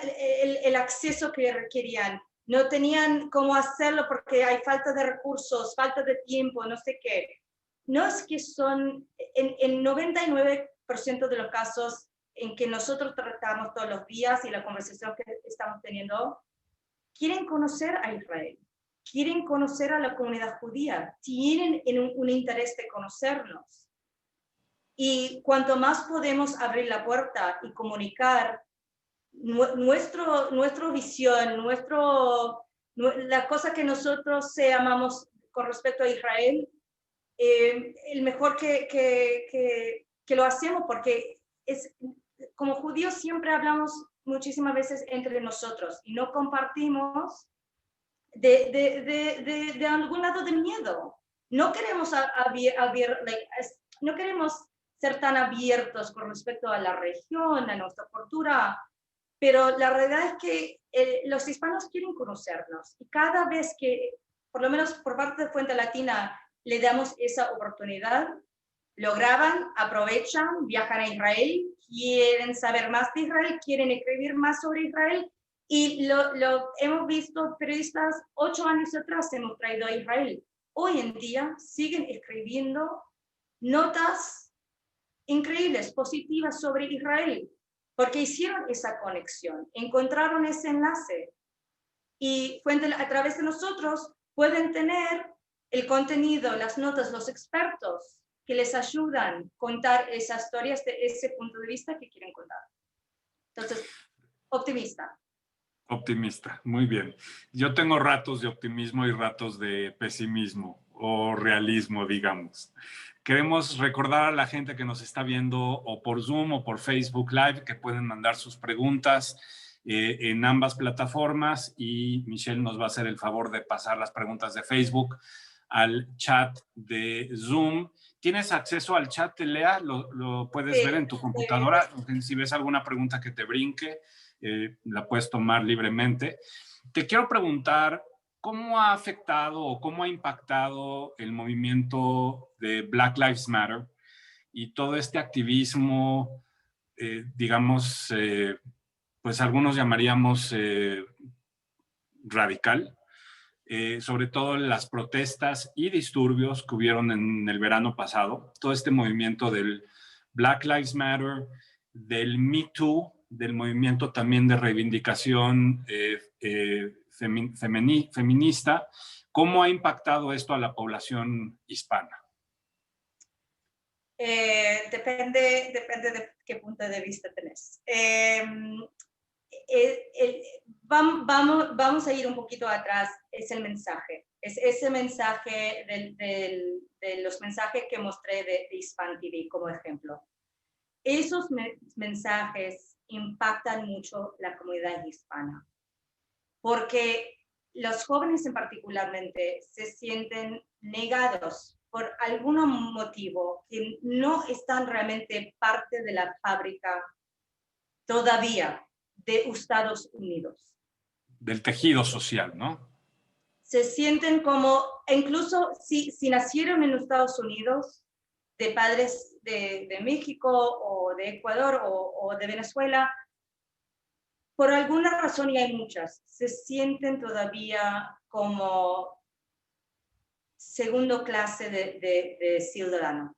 el acceso que requerían, no tenían cómo hacerlo porque hay falta de recursos, falta de tiempo, no sé qué. No es que son, en 99% de los casos en que nosotros tratamos todos los días y la conversación que estamos teniendo, quieren conocer a Israel, quieren conocer a la comunidad judía, tienen un interés de conocernos. Y cuanto más podemos abrir la puerta y comunicar nuestra visión, la cosa que nosotros amamos con respecto a Israel, el mejor que lo hacemos, porque como judíos siempre hablamos muchísimas veces entre nosotros y no compartimos de algún lado de miedo. No queremos, no queremos ser tan abiertos con respecto a la región, a nuestra cultura, pero la realidad es que los hispanos quieren conocernos, y cada vez que, por lo menos por parte de Fuente Latina, le damos esa oportunidad, lo graban, aprovechan, viajan a Israel, quieren saber más de Israel, quieren escribir más sobre Israel, y lo hemos visto, periodistas 8 años atrás hemos traído a Israel. Hoy en día siguen escribiendo notas increíbles, positivas sobre Israel, porque hicieron esa conexión, encontraron ese enlace, y a través de nosotros pueden tener el contenido, las notas, los expertos que les ayudan a contar esas historias de ese punto de vista que quieren contar. Entonces, optimista. Optimista, muy bien. Yo tengo ratos de optimismo y ratos de pesimismo o realismo, digamos. Queremos recordar a la gente que nos está viendo o por Zoom o por Facebook Live que pueden mandar sus preguntas en ambas plataformas, y Michelle nos va a hacer el favor de pasar las preguntas de Facebook al chat de Zoom. ¿Tienes acceso al chat, Lea? ¿Lo puedes ver en tu computadora? Si ves alguna pregunta que te brinque, la puedes tomar libremente. Te quiero preguntar, ¿cómo ha afectado o cómo ha impactado el movimiento de Black Lives Matter y todo este activismo, digamos, pues algunos llamaríamos radical, sobre todo las protestas y disturbios que hubieron en el verano pasado, todo este movimiento del Black Lives Matter, del Me Too, del movimiento también de reivindicación feminista? ¿Cómo ha impactado esto a la población hispana? Depende de qué punto de vista tenés. Vamos a ir un poquito atrás. Es el mensaje, es ese mensaje de los mensajes que mostré de Hispan TV como ejemplo. Esos mensajes impactan mucho la comunidad hispana, porque los jóvenes en particularmente se sienten negados por algún motivo, que no están realmente parte de la fábrica todavía de Estados Unidos. Del tejido social, ¿no? Se sienten como, incluso si nacieron en Estados Unidos, de padres de México o de Ecuador o de Venezuela, por alguna razón, y hay muchas, se sienten todavía como segundo clase de ciudadano,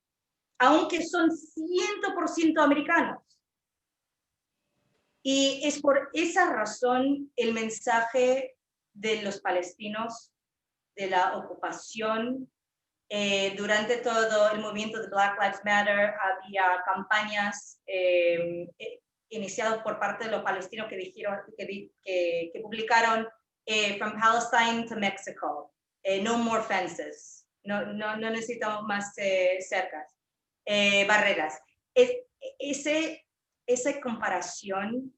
aunque son 100% americanos. Y es por esa razón el mensaje de los palestinos, de la ocupación. Durante todo el movimiento de Black Lives Matter había campañas iniciado por parte de los palestinos que dijeron, que publicaron From Palestine to Mexico, no more fences, no necesitamos más cercas, barreras. Esa comparación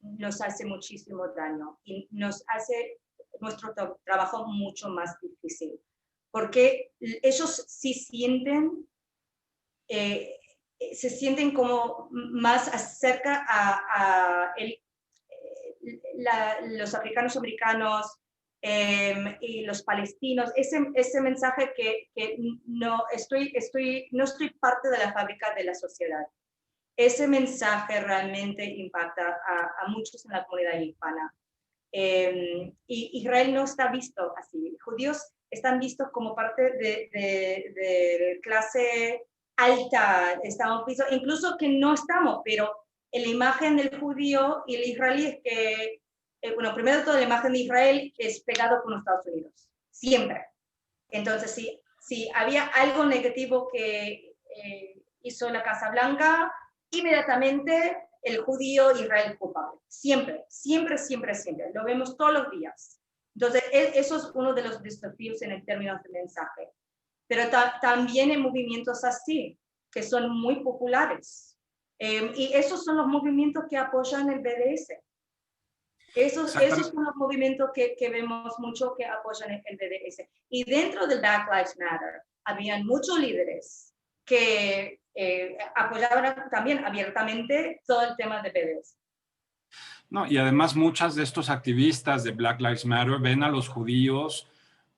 nos hace muchísimo daño y nos hace nuestro trabajo mucho más difícil, porque ellos sí se sienten como más cerca a los africanos americanos y los palestinos, ese mensaje que no estoy parte de la fábrica de la sociedad. Ese mensaje realmente impacta a muchos en la comunidad hispana. Y Israel no está visto así. Judíos están vistos como parte de clase alta, estamos vistos, incluso que no estamos, pero la imagen del judío y el israelí es que, bueno, primero de todo, la imagen de Israel es pegado con los Estados Unidos, siempre. Entonces, si había algo negativo que hizo la Casa Blanca, inmediatamente el judío Israel culpable. Siempre, siempre, siempre, siempre. Lo vemos todos los días. Entonces, eso es uno de los desafíos en el término de mensaje. Pero también hay movimientos así, que son muy populares. Y esos son los movimientos que apoyan el BDS. Esos son los movimientos que vemos mucho que apoyan el BDS. Y dentro del Black Lives Matter, habían muchos líderes que apoyaban también abiertamente todo el tema de BDS. No, y además muchas de estos activistas de Black Lives Matter ven a los judíos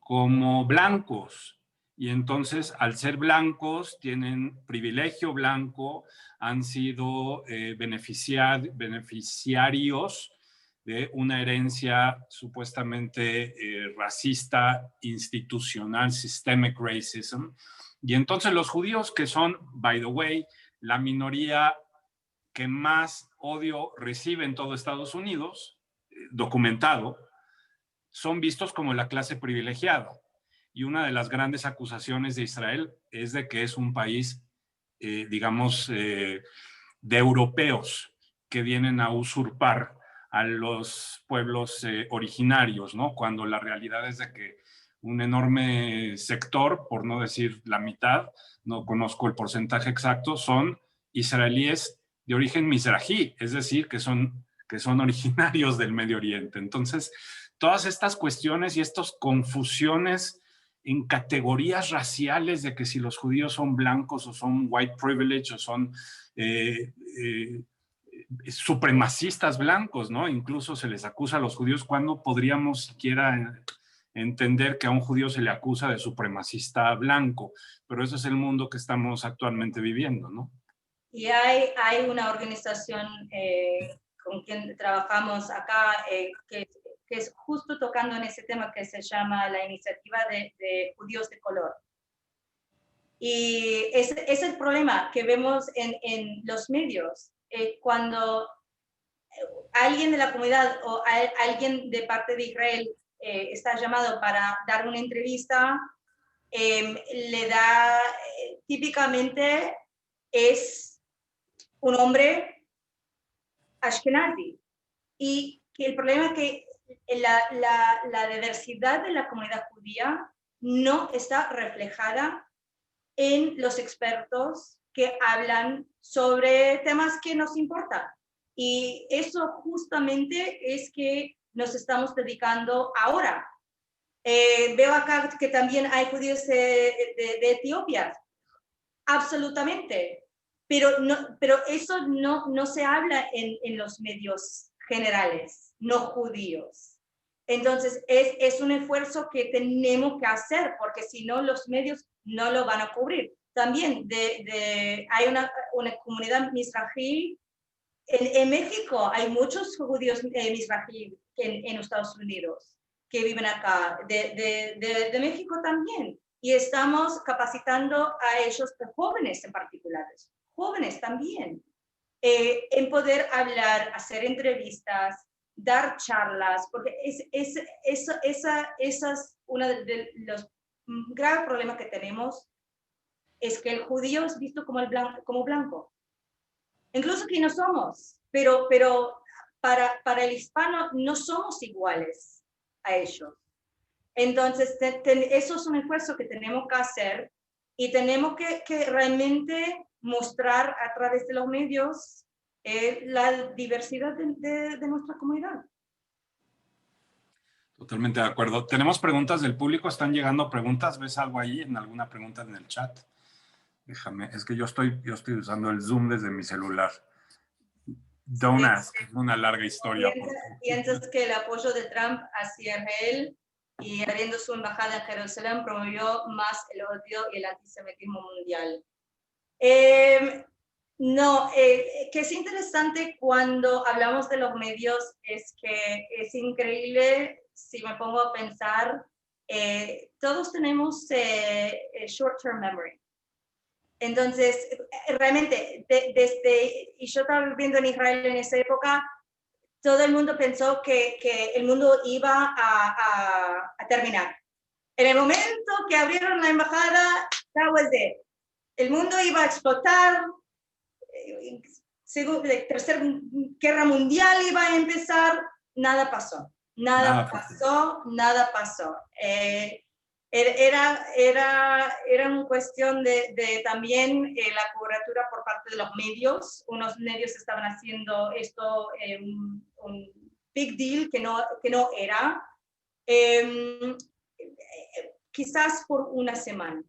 como blancos. Y entonces, al ser blancos, tienen privilegio blanco, han sido beneficiarios de una herencia supuestamente racista, institucional, systemic racism. Y entonces los judíos, que son, by the way, la minoría que más odio recibe en todo Estados Unidos, documentado, son vistos como la clase privilegiada. Y una de las grandes acusaciones de Israel es de que es un país, digamos, de europeos que vienen a usurpar a los pueblos originarios, ¿no? Cuando la realidad es de que un enorme sector, por no decir la mitad, no conozco el porcentaje exacto, son israelíes de origen mizrahi, es decir, que son originarios del Medio Oriente. Entonces, todas estas cuestiones y estas confusiones en categorías raciales de que si los judíos son blancos o son white privilege o son supremacistas blancos, ¿no? Incluso se les acusa a los judíos cuando podríamos siquiera entender que a un judío se le acusa de supremacista blanco, pero ese es el mundo que estamos actualmente viviendo, ¿no? Y hay una organización con quien trabajamos acá que es justo tocando en ese tema que se llama la Iniciativa de Judíos de Color. Y es el problema que vemos en los medios. Cuando alguien de la comunidad o alguien de parte de Israel está llamado para dar una entrevista, le da, típicamente es un hombre ashkenazi. Y que el problema es que la diversidad de la comunidad judía no está reflejada en los expertos que hablan sobre temas que nos importan. Y eso justamente es que nos estamos dedicando ahora. Veo acá que también hay judíos de Etiopía. Absolutamente. Pero eso no se habla en los medios generales, no judíos. Entonces, es un esfuerzo que tenemos que hacer, porque si no, los medios no lo van a cubrir. También hay una comunidad mizrahi en México, hay muchos judíos mizrahi en Estados Unidos que viven acá, de México también. Y estamos capacitando a ellos, jóvenes en particulares, jóvenes también, en poder hablar, hacer entrevistas, dar charlas, porque esa es uno de los graves problemas que tenemos, es que el judío es visto como blanco. incluso que no somos, pero para el hispano no somos iguales a ellos. Entonces, eso es un esfuerzo que tenemos que hacer y tenemos que realmente mostrar a través de los medios la diversidad de nuestra comunidad. Totalmente de acuerdo. Tenemos preguntas del público, están llegando preguntas. ¿Ves algo ahí en alguna pregunta en el chat? Déjame, es que yo estoy usando el Zoom desde mi celular. Don't ask, es una larga historia. ¿Piensas que el apoyo de Trump hacia Israel y abriendo su embajada en Jerusalén promovió más el odio y el antisemitismo mundial? No, que es interesante cuando hablamos de los medios es que es increíble, si me pongo a pensar, todos tenemos short-term memory. Entonces, realmente, y yo estaba viviendo en Israel en esa época, todo el mundo pensó que el mundo iba a terminar. En el momento que abrieron la embajada, that was it. El mundo iba a explotar, la Tercera Guerra Mundial iba a empezar, nada pasó. Nada pasó. Era una cuestión de también la cobertura por parte de los medios. Unos medios estaban haciendo esto un big deal que no era. Quizás por una semana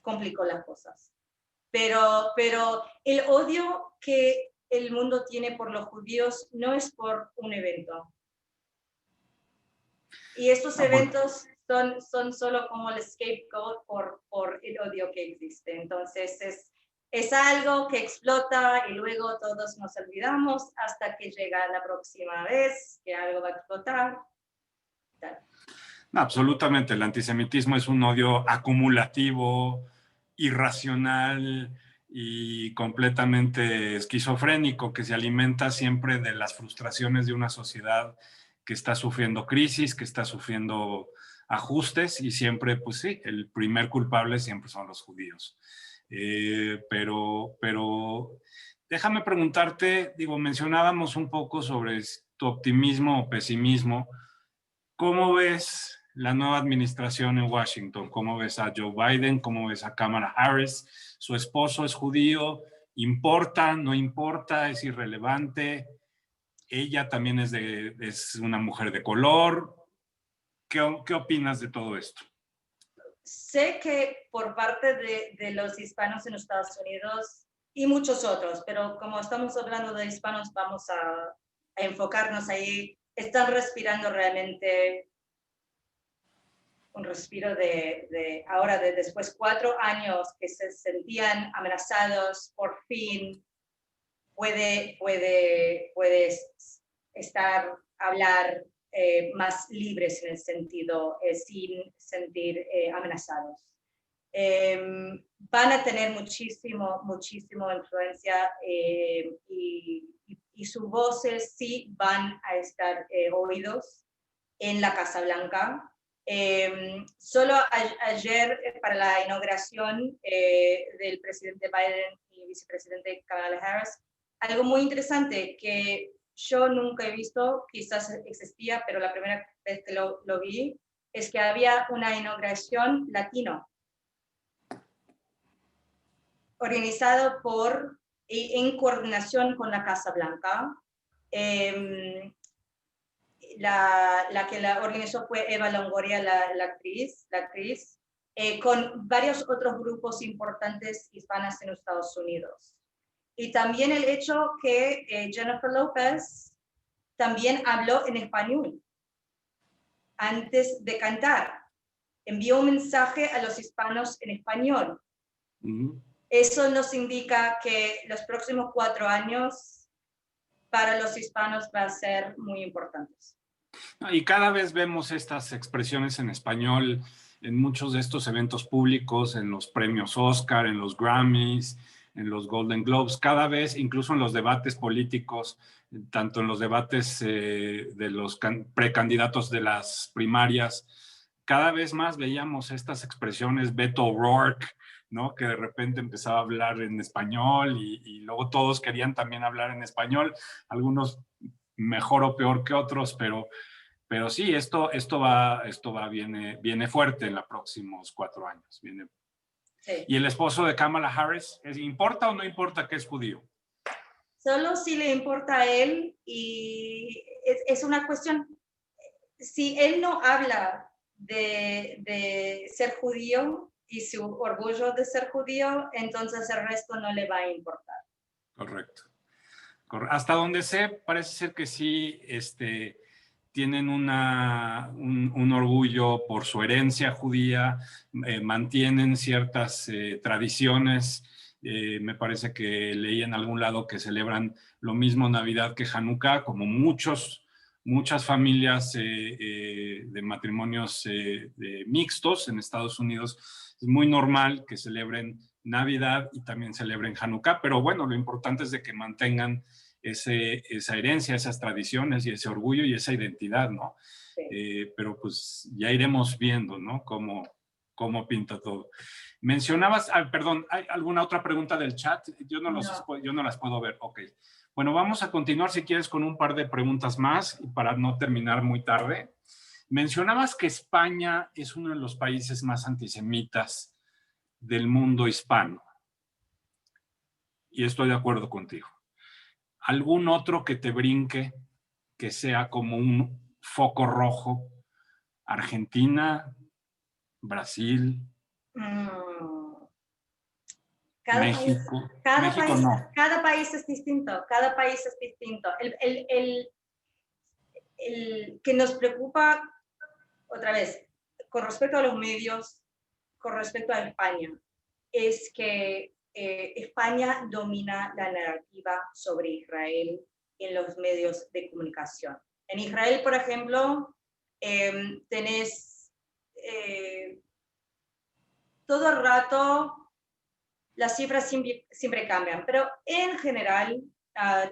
complicó las cosas. Pero el odio que el mundo tiene por los judíos no es por un evento. Y estos eventos son solo como el scapegoat por el odio que existe. Entonces es algo que explota y luego todos nos olvidamos hasta que llega la próxima vez que algo va a explotar. No, absolutamente, el antisemitismo es un odio acumulativo, irracional y completamente esquizofrénico que se alimenta siempre de las frustraciones de una sociedad que está sufriendo crisis, que está sufriendo ajustes y siempre, pues sí, el primer culpable siempre son los judíos. Pero déjame preguntarte, mencionábamos un poco sobre tu optimismo o pesimismo. ¿Cómo ves la nueva administración en Washington? ¿Cómo ves a Joe Biden? ¿Cómo ves a Kamala Harris? Su esposo es judío. ¿Importa? ¿No importa? ¿Es irrelevante? Ella también es una mujer de color. ¿Qué opinas de todo esto? Sé que por parte de los hispanos en los Estados Unidos y muchos otros, pero como estamos hablando de hispanos, vamos a enfocarnos ahí, están respirando realmente un respiro de ahora, de después 4 años que se sentían amenazados, por fin puede hablar más libres en el sentido, sin sentir amenazados. Van a tener muchísimo influencia y sus voces sí van a estar oídos en la Casa Blanca. Solo ayer para la inauguración del presidente Biden y vicepresidente Kamala Harris, algo muy interesante que yo nunca he visto, quizás existía, pero la primera vez que lo vi, es que había una inauguración latino, organizado en coordinación con la Casa Blanca. La que la organizó fue Eva Longoria, la actriz, con varios otros grupos importantes hispanas en los Estados Unidos. Y también el hecho que Jennifer López también habló en español antes de cantar. Envió un mensaje a los hispanos en español. Eso nos indica que los próximos 4 años para los hispanos va a ser muy importantes. Y cada vez vemos estas expresiones en español en muchos de estos eventos públicos, en los premios Oscar, en los Grammys, en los Golden Globes, cada vez, incluso en los debates políticos, tanto en los debates de los precandidatos de las primarias, cada vez más veíamos estas expresiones, Beto O'Rourke, ¿no? Que de repente empezaba a hablar en español y luego todos querían también hablar en español, algunos mejor o peor que otros, pero sí, esto viene fuerte en los próximos 4 años. Sí. ¿Y el esposo de Kamala Harris, importa o no importa que es judío? Solo si le importa a él, y es una cuestión, si él no habla de ser judío y su orgullo de ser judío, entonces el resto no le va a importar. Correcto. Hasta donde sé, parece ser que sí tienen un orgullo por su herencia judía, mantienen ciertas tradiciones. Me parece que leí en algún lado que celebran lo mismo Navidad que Hanukkah, como muchas familias de matrimonios mixtos en Estados Unidos. Es muy normal que celebren Navidad y también celebren Hanukkah, pero bueno, lo importante es de que mantengan esa herencia, esas tradiciones y ese orgullo y esa identidad, ¿no? Sí. Pero pues ya iremos viendo, ¿no? Cómo pinta todo. Mencionabas, perdón, ¿hay alguna otra pregunta del chat? Yo no las puedo ver. Ok. Bueno, vamos a continuar si quieres con un par de preguntas más para no terminar muy tarde. Mencionabas que España es uno de los países más antisemitas del mundo hispano. Y estoy de acuerdo contigo. ¿Algún otro que te brinque, que sea como un foco rojo? ¿Argentina? ¿Brasil? ¿México? Cada país es distinto. Cada país es distinto. El que nos preocupa, otra vez, con respecto a los medios, con respecto a España, es que España domina la narrativa sobre Israel en los medios de comunicación. En Israel, por ejemplo, tenés todo el rato, las cifras siempre cambian, pero en general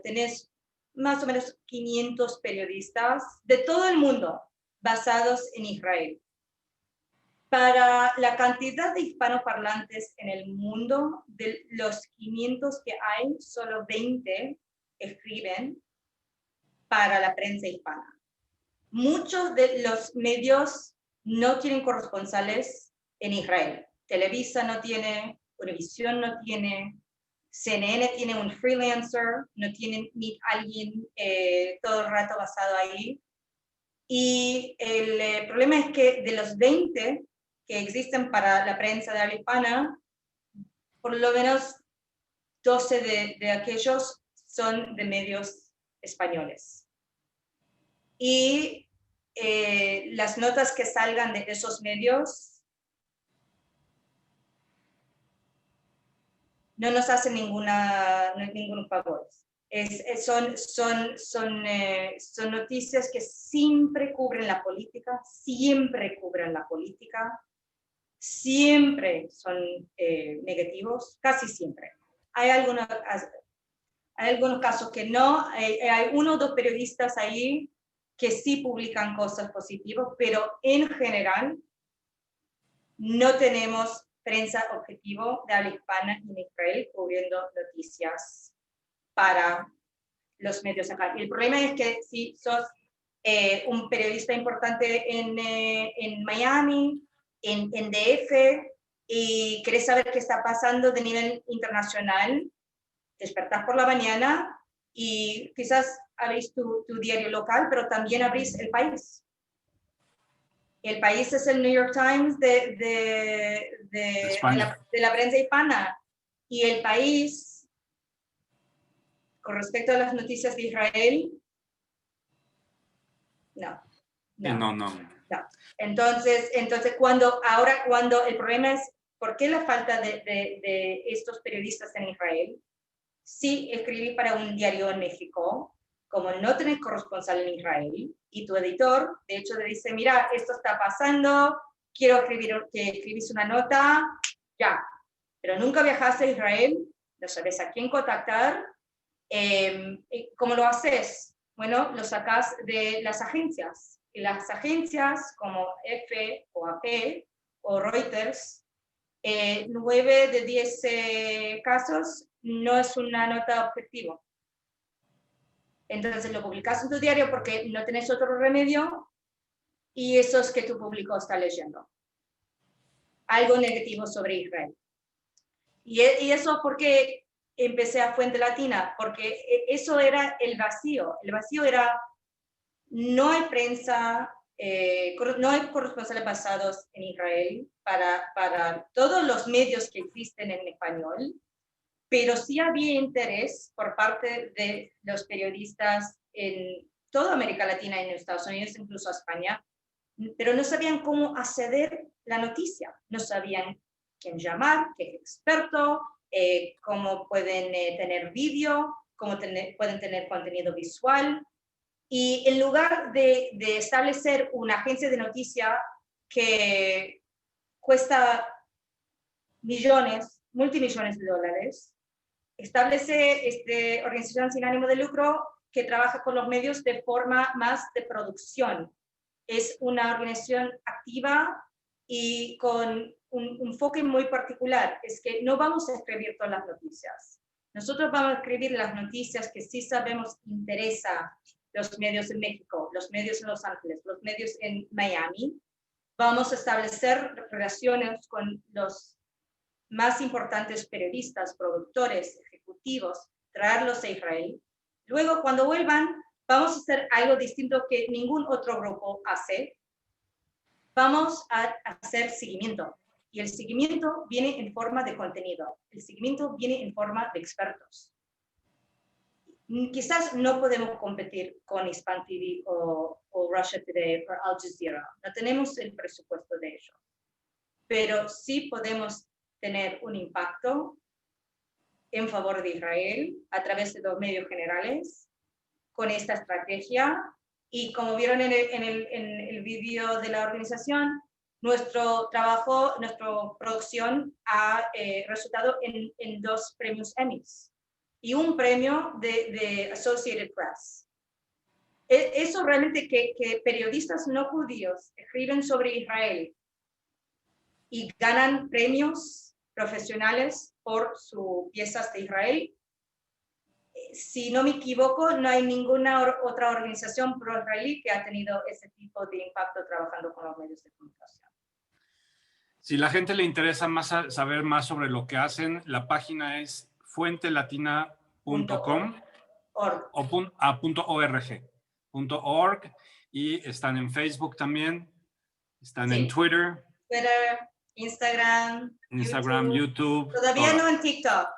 tenés más o menos 500 periodistas de todo el mundo basados en Israel. Para la cantidad de hispanoparlantes en el mundo, de los 500 que hay, solo 20 escriben para la prensa hispana. Muchos de los medios no tienen corresponsales en Israel. Televisa no tiene, Univision no tiene, CNN tiene un freelancer, no tienen ni alguien todo el rato basado ahí. Y el problema es que de los 20 que existen para la prensa de habla hispana, por lo menos 12 de aquellos son de medios españoles. Y las notas que salgan de esos medios no nos hacen ningún favor. Son noticias que siempre cubren la política, siempre son negativos, casi siempre. Hay algunos casos que no, hay 1 o 2 periodistas ahí que sí publican cosas positivas, pero en general no tenemos prensa objetivo de habla hispana en Israel cubriendo noticias para los medios acá. Y el problema es que si sos un periodista importante en Miami, en DF, y querés saber qué está pasando de nivel internacional, despertás por la mañana y quizás abrís tu diario local, pero también abrís El País. El País es el New York Times de la prensa hispana. Y El País, con respecto a las noticias de Israel, no. Entonces cuando el problema es, ¿por qué la falta de estos periodistas en Israel? Sí, escribí para un diario en México, como no tenés corresponsal en Israel, y tu editor, de hecho, te dice, mira, esto está pasando, quiero que escribís una nota, ya. Pero nunca viajaste a Israel, no sabes a quién contactar. ¿Cómo lo haces? Bueno, lo sacás de las agencias. Y las agencias como EFE o AP o Reuters 9 de 10 casos no es una nota objetiva. Entonces lo publicas en tu diario porque no tenés otro remedio y eso es que tu público está leyendo. Algo negativo sobre Israel. Y eso porque empecé a Fuente Latina, porque eso era el vacío. El vacío era, no hay prensa, no hay corresponsales basados en Israel para todos los medios que existen en español, pero sí había interés por parte de los periodistas en toda América Latina y en Estados Unidos, incluso España, pero no sabían cómo acceder la noticia, no sabían quién llamar, qué experto, cómo pueden tener vídeo, cómo pueden tener contenido visual. Y en lugar de establecer una agencia de noticia que cuesta multimillones de dólares, establece esta organización sin ánimo de lucro que trabaja con los medios de forma más de producción. Es una organización activa y con un enfoque muy particular. Es que no vamos a escribir todas las noticias. Nosotros vamos a escribir las noticias que sí sabemos interesa los medios en México, los medios en Los Ángeles, los medios en Miami. Vamos a establecer relaciones con los más importantes periodistas, productores, ejecutivos, traerlos a Israel. Luego, cuando vuelvan, vamos a hacer algo distinto que ningún otro grupo hace. Vamos a hacer seguimiento. Y el seguimiento viene en forma de contenido. El seguimiento viene en forma de expertos. Quizás no podemos competir con Hispan TV o Russia Today o Al Jazeera. No tenemos el presupuesto de ellos. Pero sí podemos tener un impacto en favor de Israel a través de los medios generales con esta estrategia. Y como vieron en el vídeo de la organización, nuestro trabajo, nuestra producción ha resultado en 2 premios Emmys y un premio de Associated Press. Eso realmente que periodistas no judíos escriben sobre Israel y ganan premios profesionales por sus piezas de Israel. Si no me equivoco, no hay ninguna otra organización pro-israelí que ha tenido ese tipo de impacto trabajando con los medios de comunicación. Si la gente le interesa saber más sobre lo que hacen, la página es fuentelatina.com .org y están en Facebook también, están en Twitter, Instagram, YouTube. Todavía no en TikTok.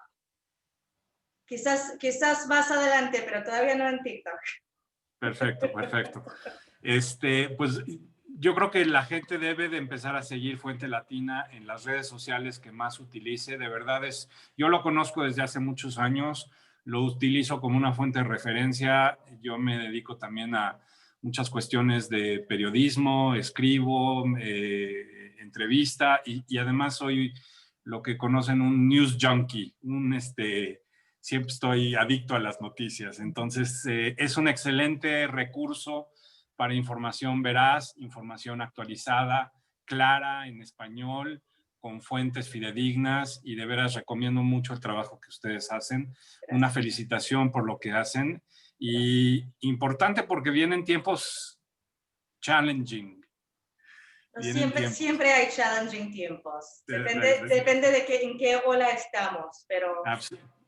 Quizás más adelante, pero todavía no en TikTok. Perfecto. Pues yo creo que la gente debe de empezar a seguir Fuente Latina en las redes sociales que más utilice. De verdad yo lo conozco desde hace muchos años, lo utilizo como una fuente de referencia. Yo me dedico también a muchas cuestiones de periodismo, escribo, entrevista y además soy lo que conocen un news junkie, siempre estoy adicto a las noticias. Entonces, es un excelente recurso para información veraz, información actualizada, clara, en español, con fuentes fidedignas, y de veras recomiendo mucho el trabajo que ustedes hacen. Una felicitación por lo que hacen, y importante porque vienen tiempos challenging. Siempre hay challenging tiempos. Depende de en qué ola estamos, pero...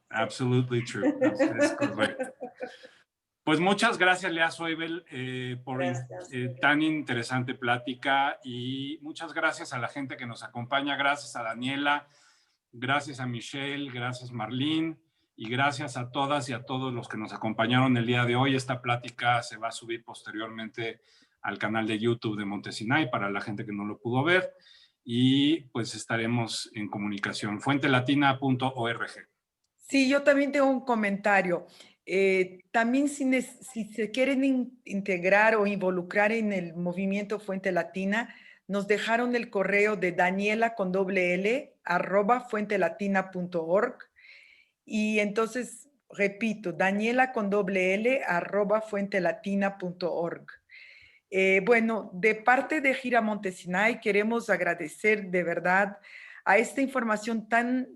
Absolutely true. Es correcto. Pues muchas gracias, Lea Soibel, por tan interesante plática, y muchas gracias a la gente que nos acompaña. Gracias a Daniela, gracias a Michelle, gracias Marlene, y gracias a todas y a todos los que nos acompañaron el día de hoy. Esta plática se va a subir posteriormente al canal de YouTube de Montesinay para la gente que no lo pudo ver, y pues estaremos en comunicación. Fuentelatina.org. Sí, yo también tengo un comentario. También si se quieren integrar o involucrar en el movimiento Fuente Latina, nos dejaron el correo de Daniela con doble L @fuentelatina.org, y entonces repito, Daniela con doble L @fuentelatina.org. Bueno, de parte de Gira Montesinay queremos agradecer de verdad a esta información tan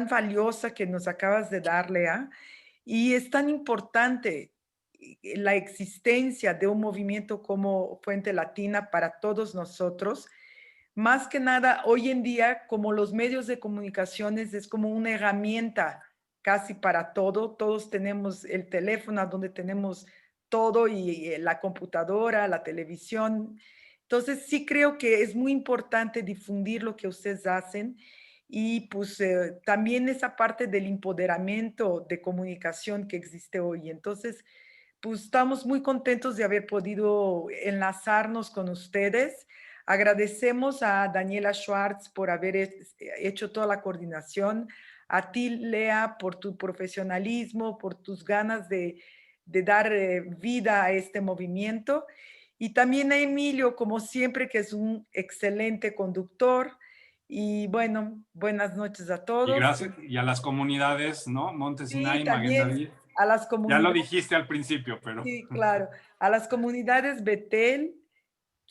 valiosa que nos acabas de dar, Lea. Y es tan importante la existencia de un movimiento como Fuente Latina para todos nosotros. Más que nada, hoy en día, como los medios de comunicaciones, es como una herramienta casi para todo. Todos tenemos el teléfono donde tenemos todo y la computadora, la televisión. Entonces, sí creo que es muy importante difundir lo que ustedes hacen y pues también esa parte del empoderamiento de comunicación que existe hoy. Entonces, pues estamos muy contentos de haber podido enlazarnos con ustedes. Agradecemos a Daniela Schwartz por haber hecho toda la coordinación, a ti, Lea, por tu profesionalismo, por tus ganas de dar vida a este movimiento, y también a Emilio, como siempre, que es un excelente conductor. Y bueno, buenas noches a Y todos. gracias, y a las comunidades, ¿no? Monte Sinai, Sí, Maguen también David. a las Ya comunidades. lo dijiste al principio, pero... Sí, claro. A las comunidades Betel,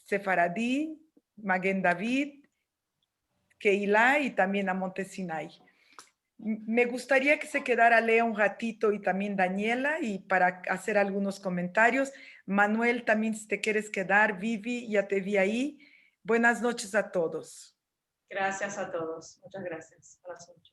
Sefaradí, Maguen David, Keilah y también a Monte Sinai. Me gustaría que se quedara Lea un ratito y también Daniela y para hacer algunos comentarios. Manuel, también si te quieres quedar. Vivi, ya te vi ahí. Buenas noches a todos. Gracias a todos. Muchas gracias. Buenas noches.